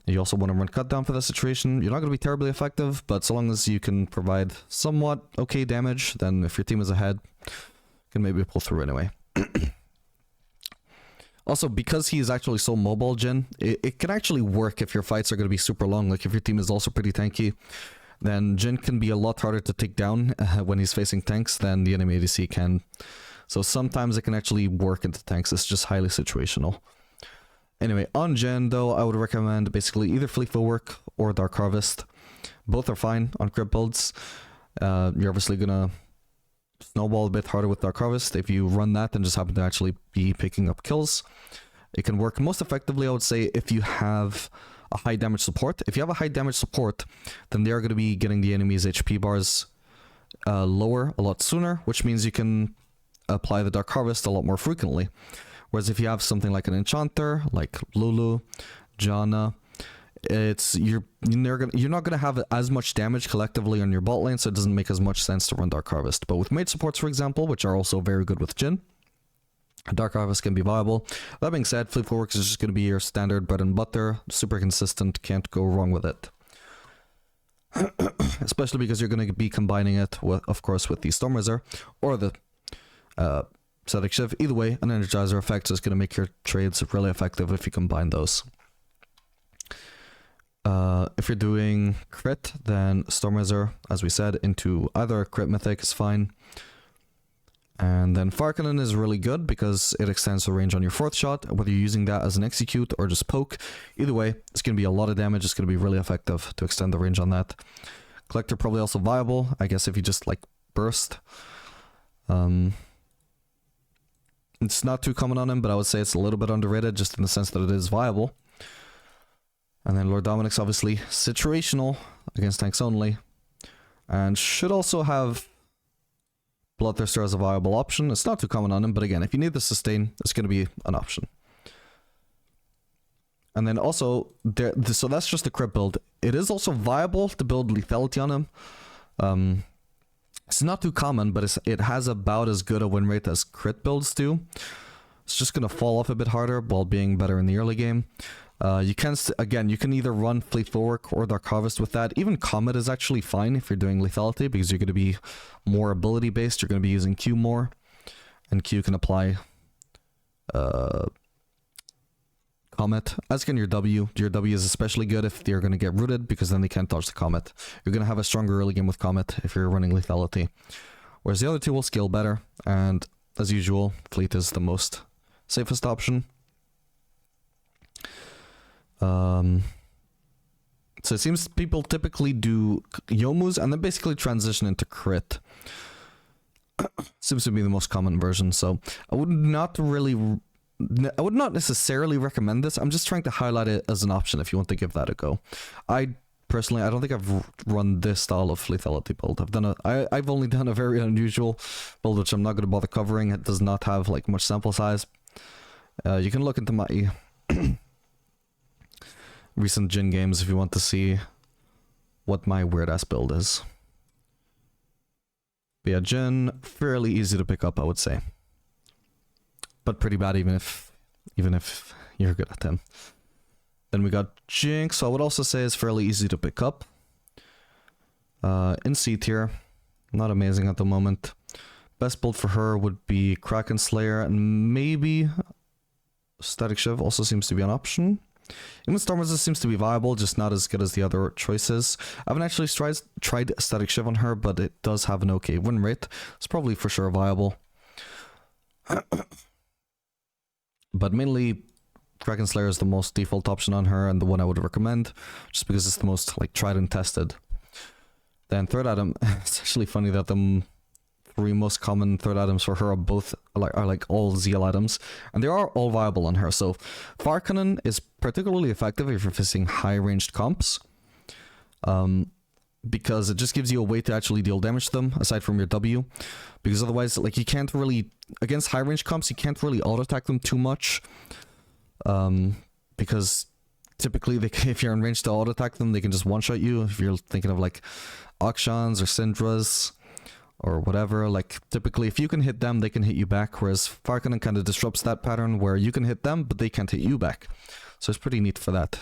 Speaker 1: You also want to run Cut Down for that situation. You're not going to be terribly effective, but so long as you can provide somewhat okay damage, then if your team is ahead, you can maybe pull through anyway. Also, because he is actually so mobile, Jhin, it can actually work if your fights are going to be super long. Like if your team is also pretty tanky, then Jhin can be a lot harder to take down when he's facing tanks than the enemy ADC can. So sometimes it can actually work into tanks. It's just highly situational. Anyway, on Jhin though, I would recommend basically either Fleet Footwork or Dark Harvest. Both are fine on crit builds. You're obviously gonna snowball a bit harder with Dark Harvest. If you run that and just happen to actually be picking up kills, it can work most effectively, I would say, if you have a high damage support. If you have a high damage support, then they are going to be getting the enemy's HP bars lower a lot sooner, which means you can apply the Dark Harvest a lot more frequently. Whereas if you have something like an Enchanter, like Lulu, Janna, you're not gonna have as much damage collectively on your bot lane, so it doesn't make as much sense to run Dark Harvest. But with mage supports, for example, which are also very good with Jhin, Dark Harvest can be viable. That being said, Fleet Footwork is just going to be your standard bread and butter, super consistent, can't go wrong with it. Especially because you're going to be combining it, with, of course, with the Stormwizard or the Static Shiv. Either way, an Energizer effect is going to make your trades really effective if you combine those. If you're doing crit, then Stormwizard, as we said, into either crit mythic is fine. And then Fire Cannon is really good because it extends the range on your 4th shot, whether you're using that as an execute or just poke. Either way, it's going to be a lot of damage. It's going to be really effective to extend the range on that. Collector probably also viable, I guess, if you just like burst. It's not too common on him, but I would say it's a little bit underrated just in the sense that it is viable. And then Lord Dominic's obviously situational against tanks only. And should also have Bloodthirster as a viable option. It's not too common on him, but again, if you need the sustain, it's going to be an option. And then also, so that's just a crit build. It is also viable to build lethality on him. It's not too common, but it has about as good a win rate as crit builds do. It's just going to fall off a bit harder while being better in the early game. You can either run Fleet Footwork or Dark Harvest with that. Even Comet is actually fine if you're doing lethality because you're going to be more ability based. You're going to be using Q more, and Q can apply Comet, as can your W. Your W is especially good if they're going to get rooted because then they can't dodge the Comet. You're going to have a stronger early game with Comet if you're running lethality. Whereas the other two will scale better, and as usual, Fleet is the most safest option. So it seems people typically do Youmu's and then basically transition into crit. Seems to be the most common version, so I would not necessarily recommend this. I'm just trying to highlight it as an option if you want to give that a go. Personally, I don't think I've run this style of lethality build. I've only done a very unusual build, which I'm not going to bother covering. It does not have like much sample size. You can look into my recent Jhin games if you want to see what my weird ass build is. But yeah, Jhin, fairly easy to pick up, I would say, but pretty bad even if you're good at him. Then we got Jinx, so I would also say is fairly easy to pick up. In C tier, not amazing at the moment. Best build for her would be Kraken Slayer, and maybe Static Shiv also seems to be an option. Even Stormwizard seems to be viable, just not as good as the other choices. I haven't actually tried Static Shiv on her, but it does have an okay win rate. It's probably for sure viable. But mainly, Kraken Slayer is the most default option on her and the one I would recommend, just because it's the most like tried and tested. Then third item, it's actually funny that the 3 most common third items for her are like all Zeal items, and they are all viable on her. So Fire Cannon is particularly effective if you're facing high ranged comps, because it just gives you a way to actually deal damage to them aside from your W, because otherwise like you can't really, against high range comps, you can't really auto attack them too much, because typically if you're in range to auto attack them, they can just one shot you. If you're thinking of like Akshans or Syndras or whatever, like typically if you can hit them, they can hit you back, whereas Fire Cannon kind of disrupts that pattern where you can hit them but they can't hit you back. So it's pretty neat for that.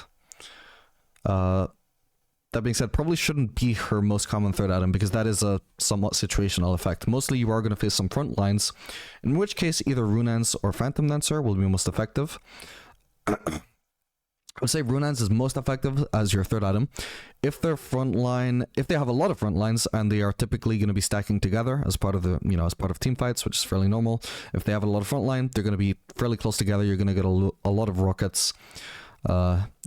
Speaker 1: That being said, probably shouldn't be her most common third item because that is a somewhat situational effect. Mostly you are going to face some front lines, in which case either Runeance or Phantom Dancer will be most effective. I would say Runeance is most effective as your third item. If their front line, if they have a lot of front lines and they are typically going to be stacking together as part of the, as part of team fights, which is fairly normal. If they have a lot of front line, they're going to be fairly close together. You're going to get a lot of rockets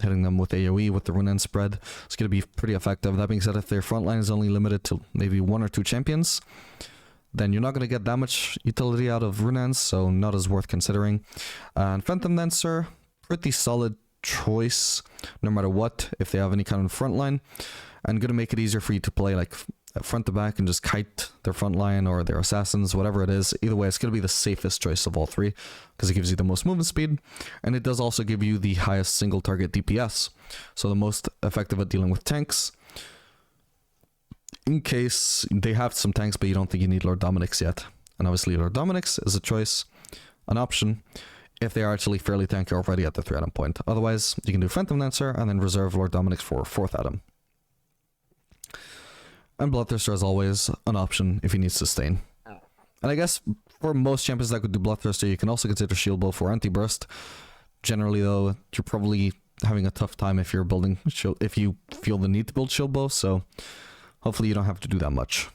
Speaker 1: hitting them with AoE with the Runeance spread. It's going to be pretty effective. That being said, if their front line is only limited to maybe 1 or 2 champions, then you're not going to get that much utility out of Runaan's, so not as worth considering. And Phantom Dancer, pretty solid choice, no matter what, if they have any kind of front line, and going to make it easier for you to play like front to back and just kite their front line or their assassins, whatever it is. Either way, it's going to be the safest choice of all three, because it gives you the most movement speed, and it does also give you the highest single target DPS, so the most effective at dealing with tanks. In case they have some tanks, but you don't think you need Lord Dominik's yet. And obviously Lord Dominik's is a choice, an option, if they are actually fairly tanky already at the 3 item point. Otherwise, you can do Phantom Dancer and then reserve Lord Dominik's for 4th item. And Bloodthirster, as always, an option if he needs sustain. And I guess for most champions that could do Bloodthirster, you can also consider Shield Bow for anti-burst. Generally though, you're probably having a tough time if you're building shield, if you feel the need to build Shield Bow, so hopefully you don't have to do that much.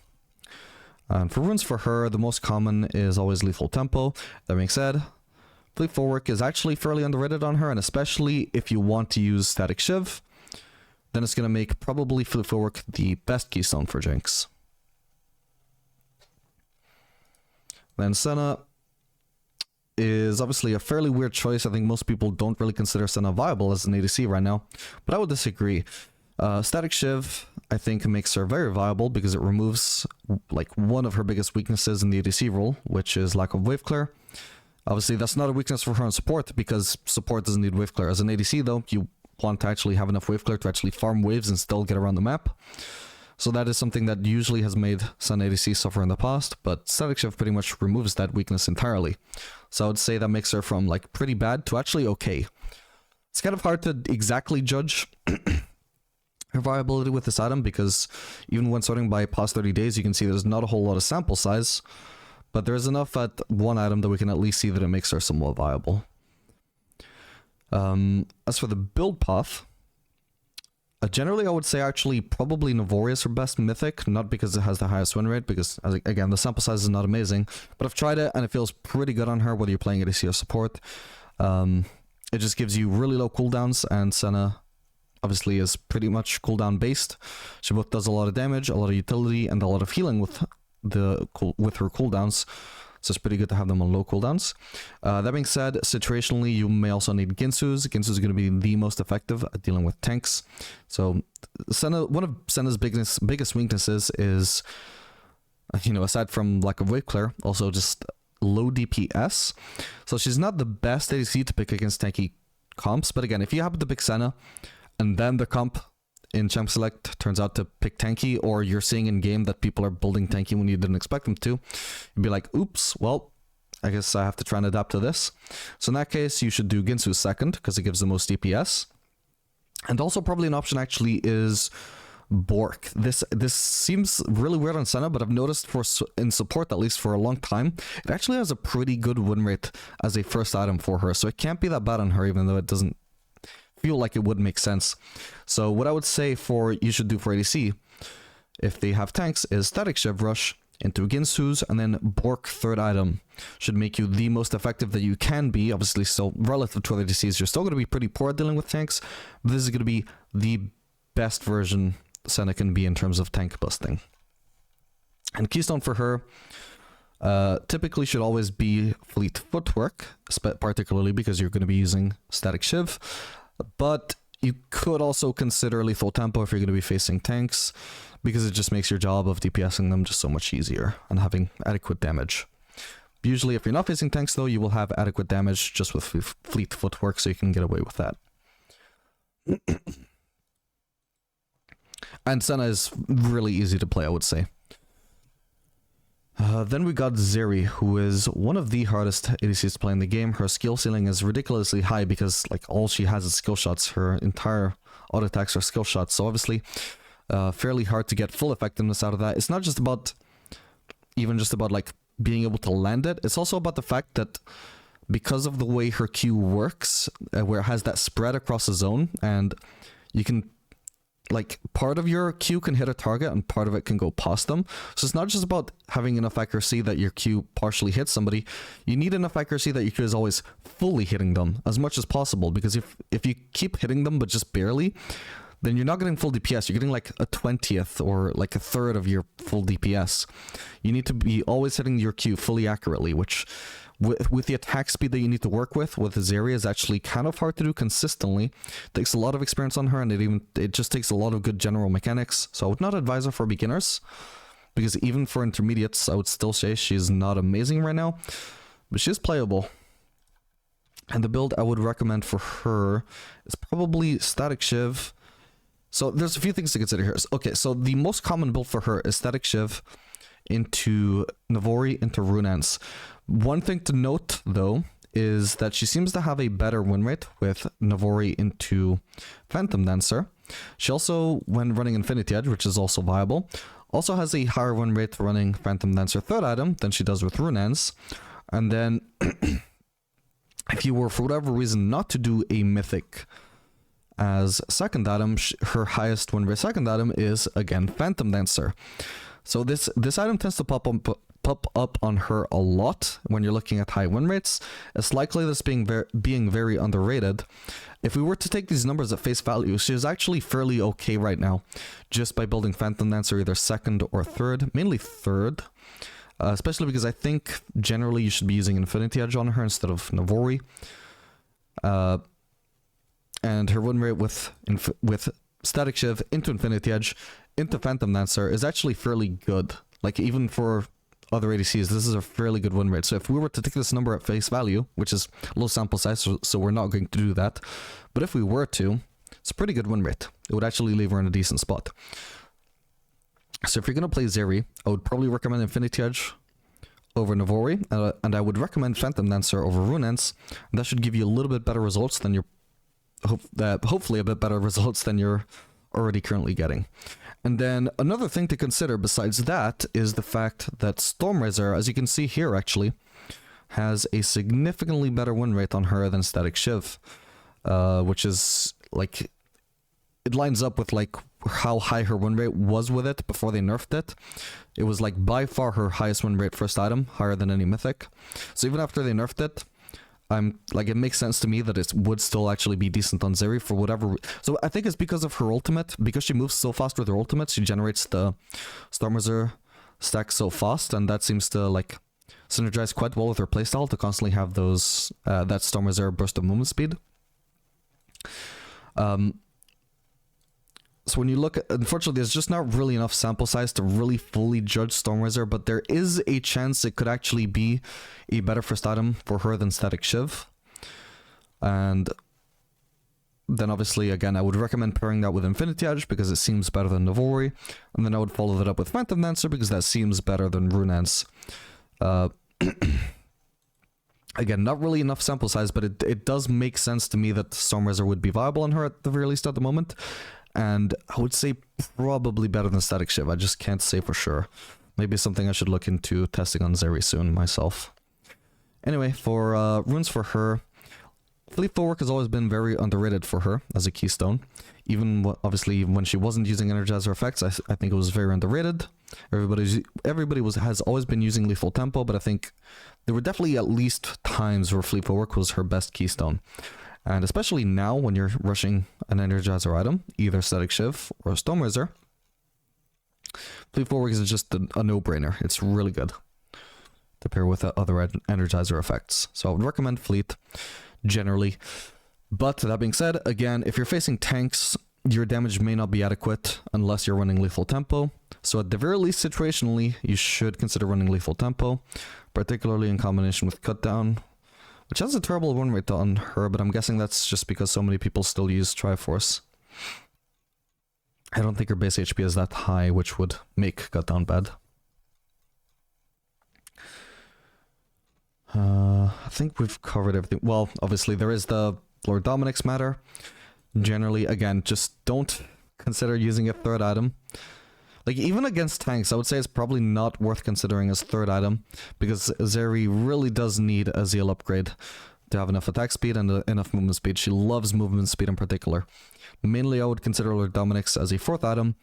Speaker 1: And for runes for her, the most common is always Lethal Tempo. That being said, Fleet Footwork is actually fairly underrated on her, and especially if you want to use Static Shiv, then it's going to make probably Fleet Footwork the best keystone for Jinx. Then Senna is obviously a fairly weird choice. I think most people don't really consider Senna viable as an ADC right now, but I would disagree. Static Shiv, I think, makes her very viable because it removes like one of her biggest weaknesses in the ADC role, which is lack of wave clear. Obviously, that's not a weakness for her in support, because support doesn't need wave clear. As an ADC, though, you want to actually have enough wave clear to actually farm waves and still get around the map. So that is something that usually has made some ADC suffer in the past, but Static Shiv pretty much removes that weakness entirely. So I would say that makes her from like pretty bad to actually okay. It's kind of hard to exactly judge her viability with this item, because even when sorting by past 30 days, you can see there's not a whole lot of sample size, but there's enough at one item that we can at least see that it makes her somewhat viable. As for the build path, generally I would say actually probably Navori is her best mythic, not because it has the highest win rate, because again the sample size is not amazing, but I've tried it and it feels pretty good on her whether you're playing ADC or support. It just gives you really low cooldowns, and Senna obviously is pretty much cooldown based. She both does a lot of damage, a lot of utility, and a lot of healing with her cooldowns, so it's pretty good to have them on low cooldowns. That being said, situationally you may also need Ginsu's. Ginsu is going to be the most effective at dealing with tanks. So Senna, one of Senna's biggest weaknesses is, you know, aside from lack of wave clear, also just low DPS. So she's not the best ADC to pick against tanky comps, but again, if you happen to pick Senna and then the comp in Champ Select turns out to pick tanky, or you're seeing in game that people are building tanky when you didn't expect them to, you'd be like, oops, well, I guess I have to try and adapt to this. So in that case, you should do Ginsu second, because it gives the most DPS. And also probably an option actually is Bork. This seems really weird on Senna, but I've noticed in support, at least for a long time, it actually has a pretty good win rate as a first item for her. So it can't be that bad on her, even though it doesn't feel like it would make sense. So what I would say you should do for ADC, if they have tanks, is Static Shiv Rush into Ginsu's, and then Bork third item should make you the most effective that you can be. Obviously, still relative to other ADCs, you're still going to be pretty poor at dealing with tanks, but this is going to be the best version Senna can be in terms of tank busting. And keystone for her typically should always be Fleet Footwork, particularly because you're going to be using Static Shiv. But you could also consider Lethal Tempo if you're going to be facing tanks, because it just makes your job of DPSing them just so much easier and having adequate damage. Usually if you're not facing tanks though, you will have adequate damage just with Fleet Footwork, so you can get away with that. And Senna is really easy to play, I would say. Then we got Zeri, who is one of the hardest ADCs to play in the game. Her skill ceiling is ridiculously high because like all she has is skill shots. Her entire auto attacks are skill shots, so obviously fairly hard to get full effectiveness out of that. It's not just about like being able to land it. It's also about the fact that because of the way her Q works, where it has that spread across the zone, and you can like part of your Q can hit a target and part of it can go past them. So it's not just about having enough accuracy that your Q partially hits somebody. You need enough accuracy that your Q is always fully hitting them as much as possible, because if you keep hitting them but just barely, then you're not getting full DPS. You're getting like a 20th or like a third of your full DPS. You need to be always hitting your Q fully accurately, which with the attack speed that you need to work with Zeri is actually kind of hard to do consistently. It takes a lot of experience on her, and it just takes a lot of good general mechanics. So I would not advise her for beginners, because even for intermediates, I would still say she's not amazing right now, but she's playable. And the build I would recommend for her is probably Static Shiv. So there's a few things to consider here. Okay, so the most common build for her is Static Shiv into Navori into Runaan's. One thing to note, though, is that she seems to have a better win rate with Navori into Phantom Dancer. She also, when running Infinity Edge, which is also viable, also has a higher win rate running Phantom Dancer third item than she does with Runaan's. And then, if you were for whatever reason not to do a Mythic as second item, her highest win rate second item is, again, Phantom Dancer. So this item tends to pop up on her a lot when you're looking at high win rates. It's likely this being very underrated. If we were to take these numbers at face value, she is actually fairly okay right now, just by building Phantom Dancer either second or third, mainly third, especially because I think generally you should be using Infinity Edge on her instead of Navori. And her win rate with Static Shiv into Infinity Edge into Phantom Dancer is actually fairly good. Like, even for other ADCs, this is a fairly good win rate. So if we were to take this number at face value, which is low sample size, so we're not going to do that, but if we were to, it's a pretty good win rate. It would actually leave her in a decent spot. So if you're going to play Zeri, I would probably recommend Infinity Edge over Navori, and I would recommend Phantom Dancer over Runaan's. That should give you a little bit better results than hopefully a bit better results than you're already currently getting. And then another thing to consider besides that is the fact that Stormrazor, as you can see here actually, has a significantly better win rate on her than Static Shiv, which is like, it lines up with like how high her win rate was with it before they nerfed it. It was like by far her highest win rate first item, higher than any mythic. So even after they nerfed it, it makes sense to me that it would still actually be decent on Zeri for whatever. So I think it's because of her ultimate, because she moves so fast with her ultimate, she generates the Stormrazor stack so fast, and that seems to like synergize quite well with her playstyle to constantly have those that Stormrazor burst of movement speed. So when you look at, unfortunately, there's just not really enough sample size to really fully judge Stormrazor, but there is a chance it could actually be a better first item for her than Static Shiv. And then obviously, again, I would recommend pairing that with Infinity Edge because it seems better than Navori. And then I would follow that up with Phantom Dancer because that seems better than Runaan's. Again, not really enough sample size, but it does make sense to me that Stormrazor would be viable on her at the very least at the moment. And I would say probably better than Static Shiv. I just can't say for sure. Maybe something I should look into testing on Zeri soon myself. Anyway, for runes for her, Fleet Footwork has always been very underrated for her as a keystone. Even obviously when she wasn't using Energizer effects, I think it was very underrated. Everybody has always been using Lethal Tempo, but I think there were definitely at least times where Fleet Footwork was her best keystone. And especially now when you're rushing an Energizer item, either Static Shiv or Stormrazor, Fleet Footwork is just a no-brainer. It's really good to pair with other Energizer effects. So I would recommend Fleet generally. But that being said, again, if you're facing tanks, your damage may not be adequate unless you're running Lethal Tempo. So at the very least, situationally, you should consider running Lethal Tempo, particularly in combination with Cutdown, which has a terrible win rate on her, but I'm guessing that's just because so many people still use Triforce. I don't think her base HP is that high, which would make Cutdown bad. I think we've covered everything. Well, obviously there is the Lord Dominic's matter. Generally, again, just don't consider using a third item. Like, even against tanks, I would say it's probably not worth considering as third item, because Zeri really does need a Zeal upgrade to have enough attack speed and enough movement speed. She loves movement speed in particular. Mainly, I would consider Lord Dominic's as a fourth item.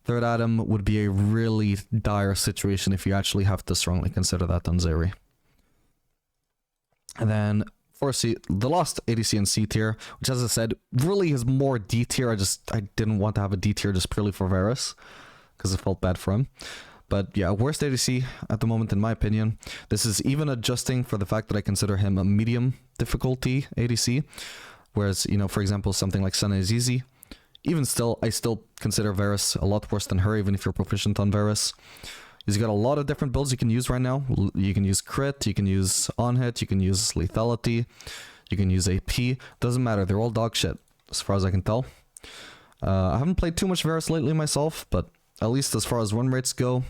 Speaker 1: Third item would be a really dire situation if you actually have to strongly consider that on Zeri. And then, the last ADC in C tier, which as I said, really is more D tier. I didn't want to have a D tier just purely for Varus, because it felt bad for him. But yeah, worst ADC at the moment in my opinion. This is even adjusting for the fact that I consider him a medium difficulty ADC. Whereas, you know, for example, something like Senna is easy. Even still, I still consider Varus a lot worse than her, even if you're proficient on Varus. He's got a lot of different builds you can use right now. You can use crit, you can use on-hit, you can use lethality, you can use AP. Doesn't matter, they're all dog shit, as far as I can tell. I haven't played too much Varus lately myself, but at least as far as run rates go,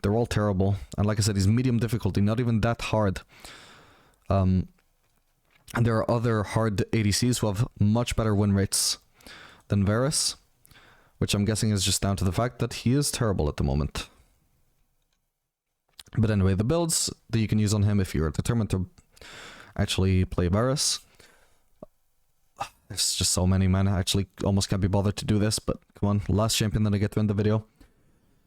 Speaker 1: they're all terrible. And like I said, he's medium difficulty, not even that hard. And there are other hard ADCs who have much better win rates than Varus, which I'm guessing is just down to the fact that he is terrible at the moment. But anyway, the builds that you can use on him if you're determined to actually play Varus. There's just so many, man. I actually almost can't be bothered to do this, but come on, last champion that I get to end the video.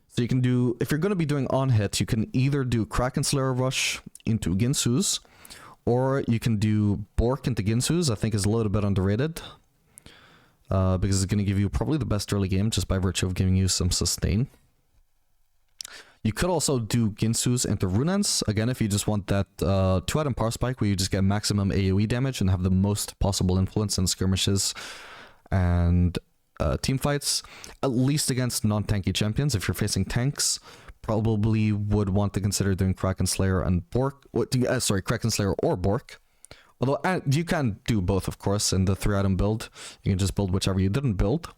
Speaker 1: So you can do, if you're going to be doing on-hit, you can either do Kraken Slayer Rush into Ginsu's, or you can do Bork into Ginsu's. I think is a little bit underrated, because it's going to give you probably the best early game just by virtue of giving you some sustain. You could also do Ginsu's into Runans, again if you just want that 2-item power spike where you just get maximum AoE damage and have the most possible influence in skirmishes and team fights, at least against non-tanky champions. If you're facing tanks, probably would want to consider doing Kraken Slayer and Bork. Kraken Slayer or Bork. Although you can do both, of course, in the 3-item build. You can just build whichever you didn't build.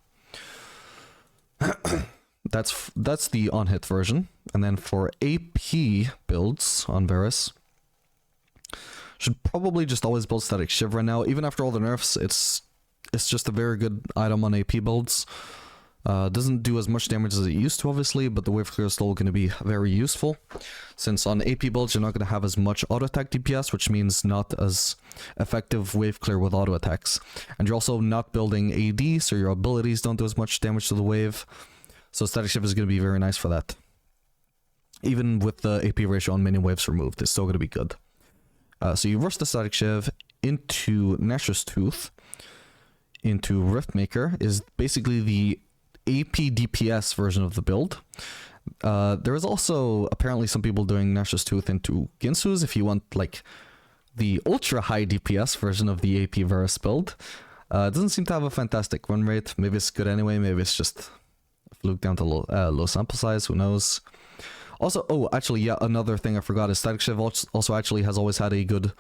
Speaker 1: That's the on-hit version. And then for AP builds on Varus, should probably just always build Static Shiv right now. Even after all the nerfs, it's just a very good item on AP builds. Doesn't do as much damage as it used to, obviously, but the wave clear is still going to be very useful. Since on AP builds, you're not going to have as much auto attack DPS, which means not as effective wave clear with auto attacks. And you're also not building AD, so your abilities don't do as much damage to the wave. So Static Shiv is going to be very nice for that. Even with the AP ratio on minion waves removed, it's still going to be good. So you rush the Static Shiv into Nashor's Tooth, into Riftmaker, is basically the AP DPS version of the build. There is also apparently some people doing Nashor's Tooth into Ginsu's if you want like the ultra high DPS version of the AP Varus build. It doesn't seem to have a fantastic run rate. Maybe it's good anyway, maybe it's just a fluke down to low sample size, who knows. Also, oh, actually, yeah, another thing I forgot is Static Shiv also actually has always had a good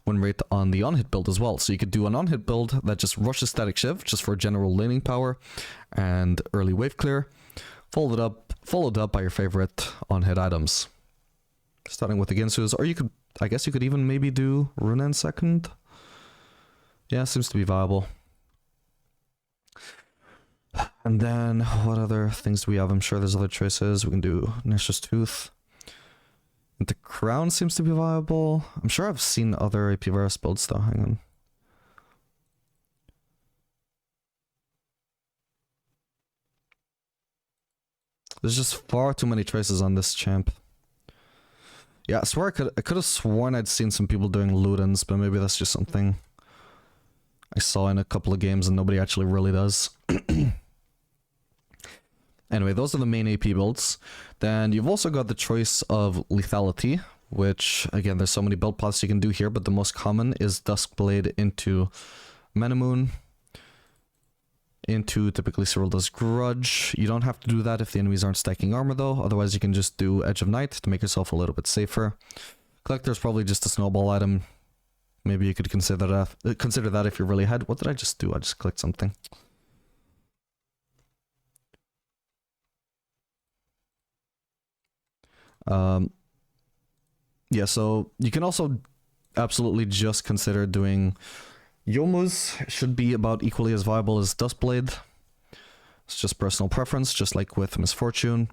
Speaker 1: win rate on the on-hit build as well. So you could do an on-hit build that just rushes Static Shiv, just for general laning power and early wave clear, followed up by your favorite on-hit items. Starting with the Ginsu's, or you could, I guess you could even maybe do Runan second. Yeah, seems to be viable. And then, what other things do we have? I'm sure there's other choices. We can do Nashor's Tooth. The Crown seems to be viable. I'm sure I've seen other AP Varus builds though. Hang on. There's just far too many choices on this champ. Yeah, I swear I could have sworn I'd seen some people doing Ludens, but maybe that's just something I saw in a couple of games and nobody actually really does. Anyway, those are the main AP builds. Then you've also got the choice of lethality, which, again, there's so many build paths you can do here, but the most common is Duskblade into Manamoon, into typically Cyrilda's Grudge. You don't have to do that if the enemies aren't stacking armor, though. Otherwise, you can just do Edge of Night to make yourself a little bit safer. Collector's probably just a snowball item. Maybe you could consider that if you're really ahead. What did I just do? I just clicked something. Yeah, so you can also absolutely just consider doing Youmuu's. Should be about equally as viable as Duskblade. It's just personal preference, just like with Misfortune.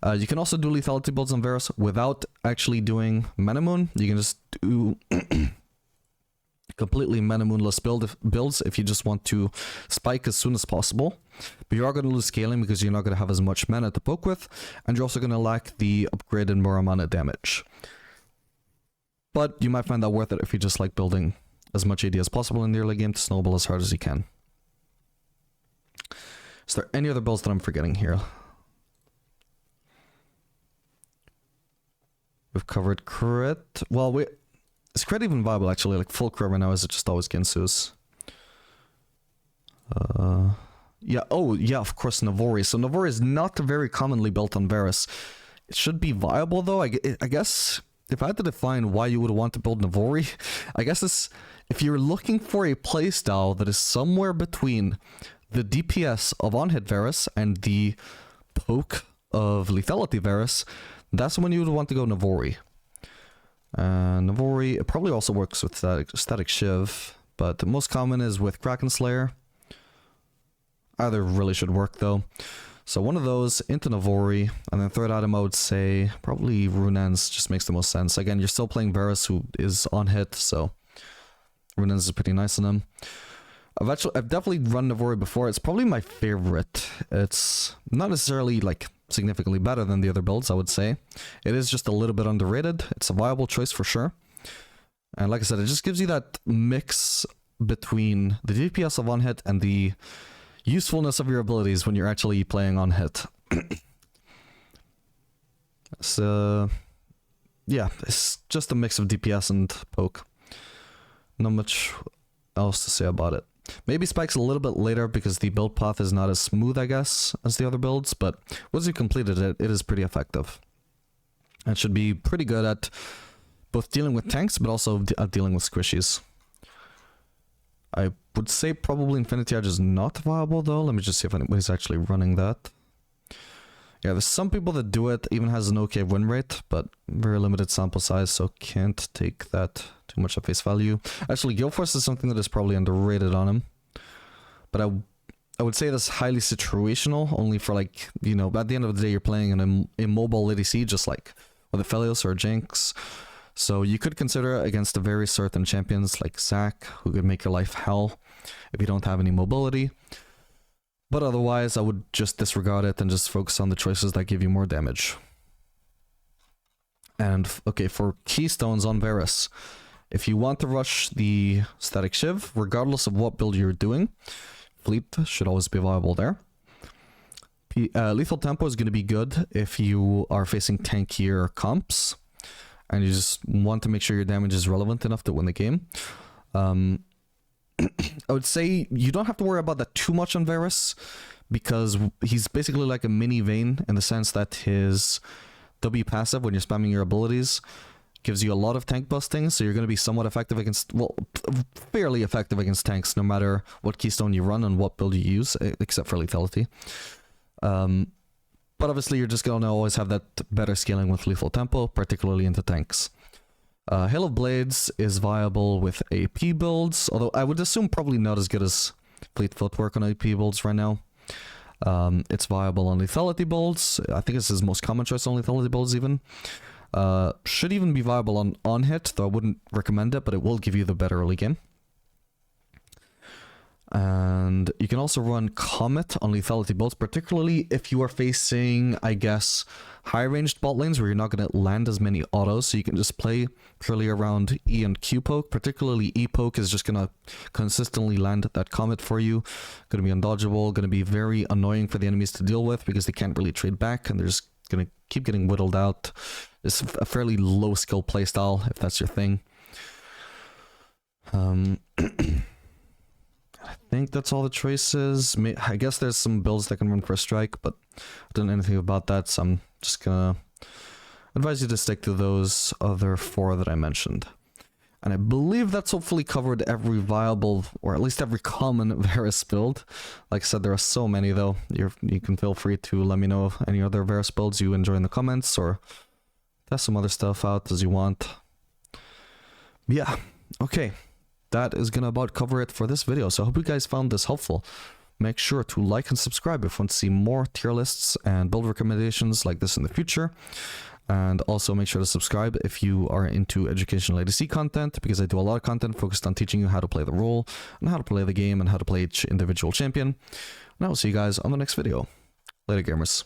Speaker 1: You can also do lethality builds on Varus without actually doing Manamoon. You can just do completely Manamoonless builds if you just want to spike as soon as possible. But you are going to lose scaling because you're not going to have as much mana to poke with, and you're also going to lack the upgraded Muramana damage. But you might find that worth it if you just like building as much AD as possible in the early game to snowball as hard as you can. Is there any other builds that I'm forgetting here? We've covered crit. Well, is crit even viable actually? Like full crit right now, is it just always Ginsu's? Yeah, oh yeah, of course, Navori. So Navori is not very commonly built on Varus. It should be viable though. I guess if I had to define why you would want to build Navori, I guess it's if you're looking for a playstyle that is somewhere between the DPS of on-hit Varus and the poke of lethality Varus, that's when you would want to go Navori. Navori, it probably also works with Static Shiv, but the most common is with Kraken Slayer. Either really should work though. So one of those into Navori, and then third item I would say probably Runaan's just makes the most sense. Again, you're still playing Varus who is on hit, so Runaan's is pretty nice on him. I've definitely run Navori before. It's probably my favorite. It's not necessarily like significantly better than the other builds, I would say. It is just a little bit underrated. It's a viable choice for sure. And like I said, it just gives you that mix between the DPS of on hit and the usefulness of your abilities when you're actually playing on hit. So yeah, it's just a mix of DPS and poke. Not much else to say about it. Maybe spikes a little bit later because the build path is not as smooth, I guess, as the other builds, but once you completed it, it is pretty effective. It should be pretty good at both dealing with tanks, but also at dealing with squishies. I would say probably Infinity Edge is not viable though. Let me just see if anybody's actually running that. Yeah, there's some people that do it, even has an okay win rate, but very limited sample size, so can't take that too much at face value. Actually, Guild Force is something that is probably underrated on him. But I would say that's highly situational, only for like, you know, at the end of the day you're playing an immobile ADC just like with Aphelios or Jinx. So you could consider it against a very certain champions like Zac, who could make your life hell if you don't have any mobility. But otherwise, I would just disregard it and just focus on the choices that give you more damage. And, okay, for keystones on Varus, if you want to rush the Static Shiv, regardless of what build you're doing, Fleet should always be viable there. Lethal Tempo is going to be good if you are facing tankier comps, and you just want to make sure your damage is relevant enough to win the game. I would say you don't have to worry about that too much on Varus, because he's basically like a mini Vayne in the sense that his W passive, when you're spamming your abilities, gives you a lot of tank busting, so you're going to be somewhat effective against, well, fairly effective against tanks no matter what keystone you run and what build you use, except for lethality. But obviously you're just going to always have that better scaling with lethal tempo, particularly into tanks. Hail of Blades is viable with AP builds, although I would assume probably not as good as Fleet Footwork on AP builds right now. It's viable on lethality builds. I think it's his most common choice on lethality builds even. Should even be viable on hit, though I wouldn't recommend it, but it will give you the better early game. And you can also run Comet on lethality builds, particularly if you are facing, I guess, high-ranged bot lanes where you're not going to land as many autos, so you can just play purely around E and Q poke. Particularly E poke is just going to consistently land that Comet for you. Going to be undodgeable, going to be very annoying for the enemies to deal with because they can't really trade back, and they're just going to keep getting whittled out. It's a fairly low-skill playstyle, if that's your thing. I think that's all the choices. I guess there's some builds that can run First Strike, but I don't know anything about that, so I'm just gonna advise you to stick to those other 4 that I mentioned. And I believe that's hopefully covered every viable, or at least every common Varus build. Like I said, there are so many though. You can feel free to let me know any other Varus builds you enjoy in the comments, or test some other stuff out as you want. Yeah, okay. That is gonna about cover it for this video, so I hope you guys found this helpful. Make sure to like and subscribe if you want to see more tier lists and build recommendations like this in the future. And also make sure to subscribe if you are into educational ADC content, because I do a lot of content focused on teaching you how to play the role, and how to play the game, and how to play each individual champion. And I will see you guys on the next video. Later, gamers.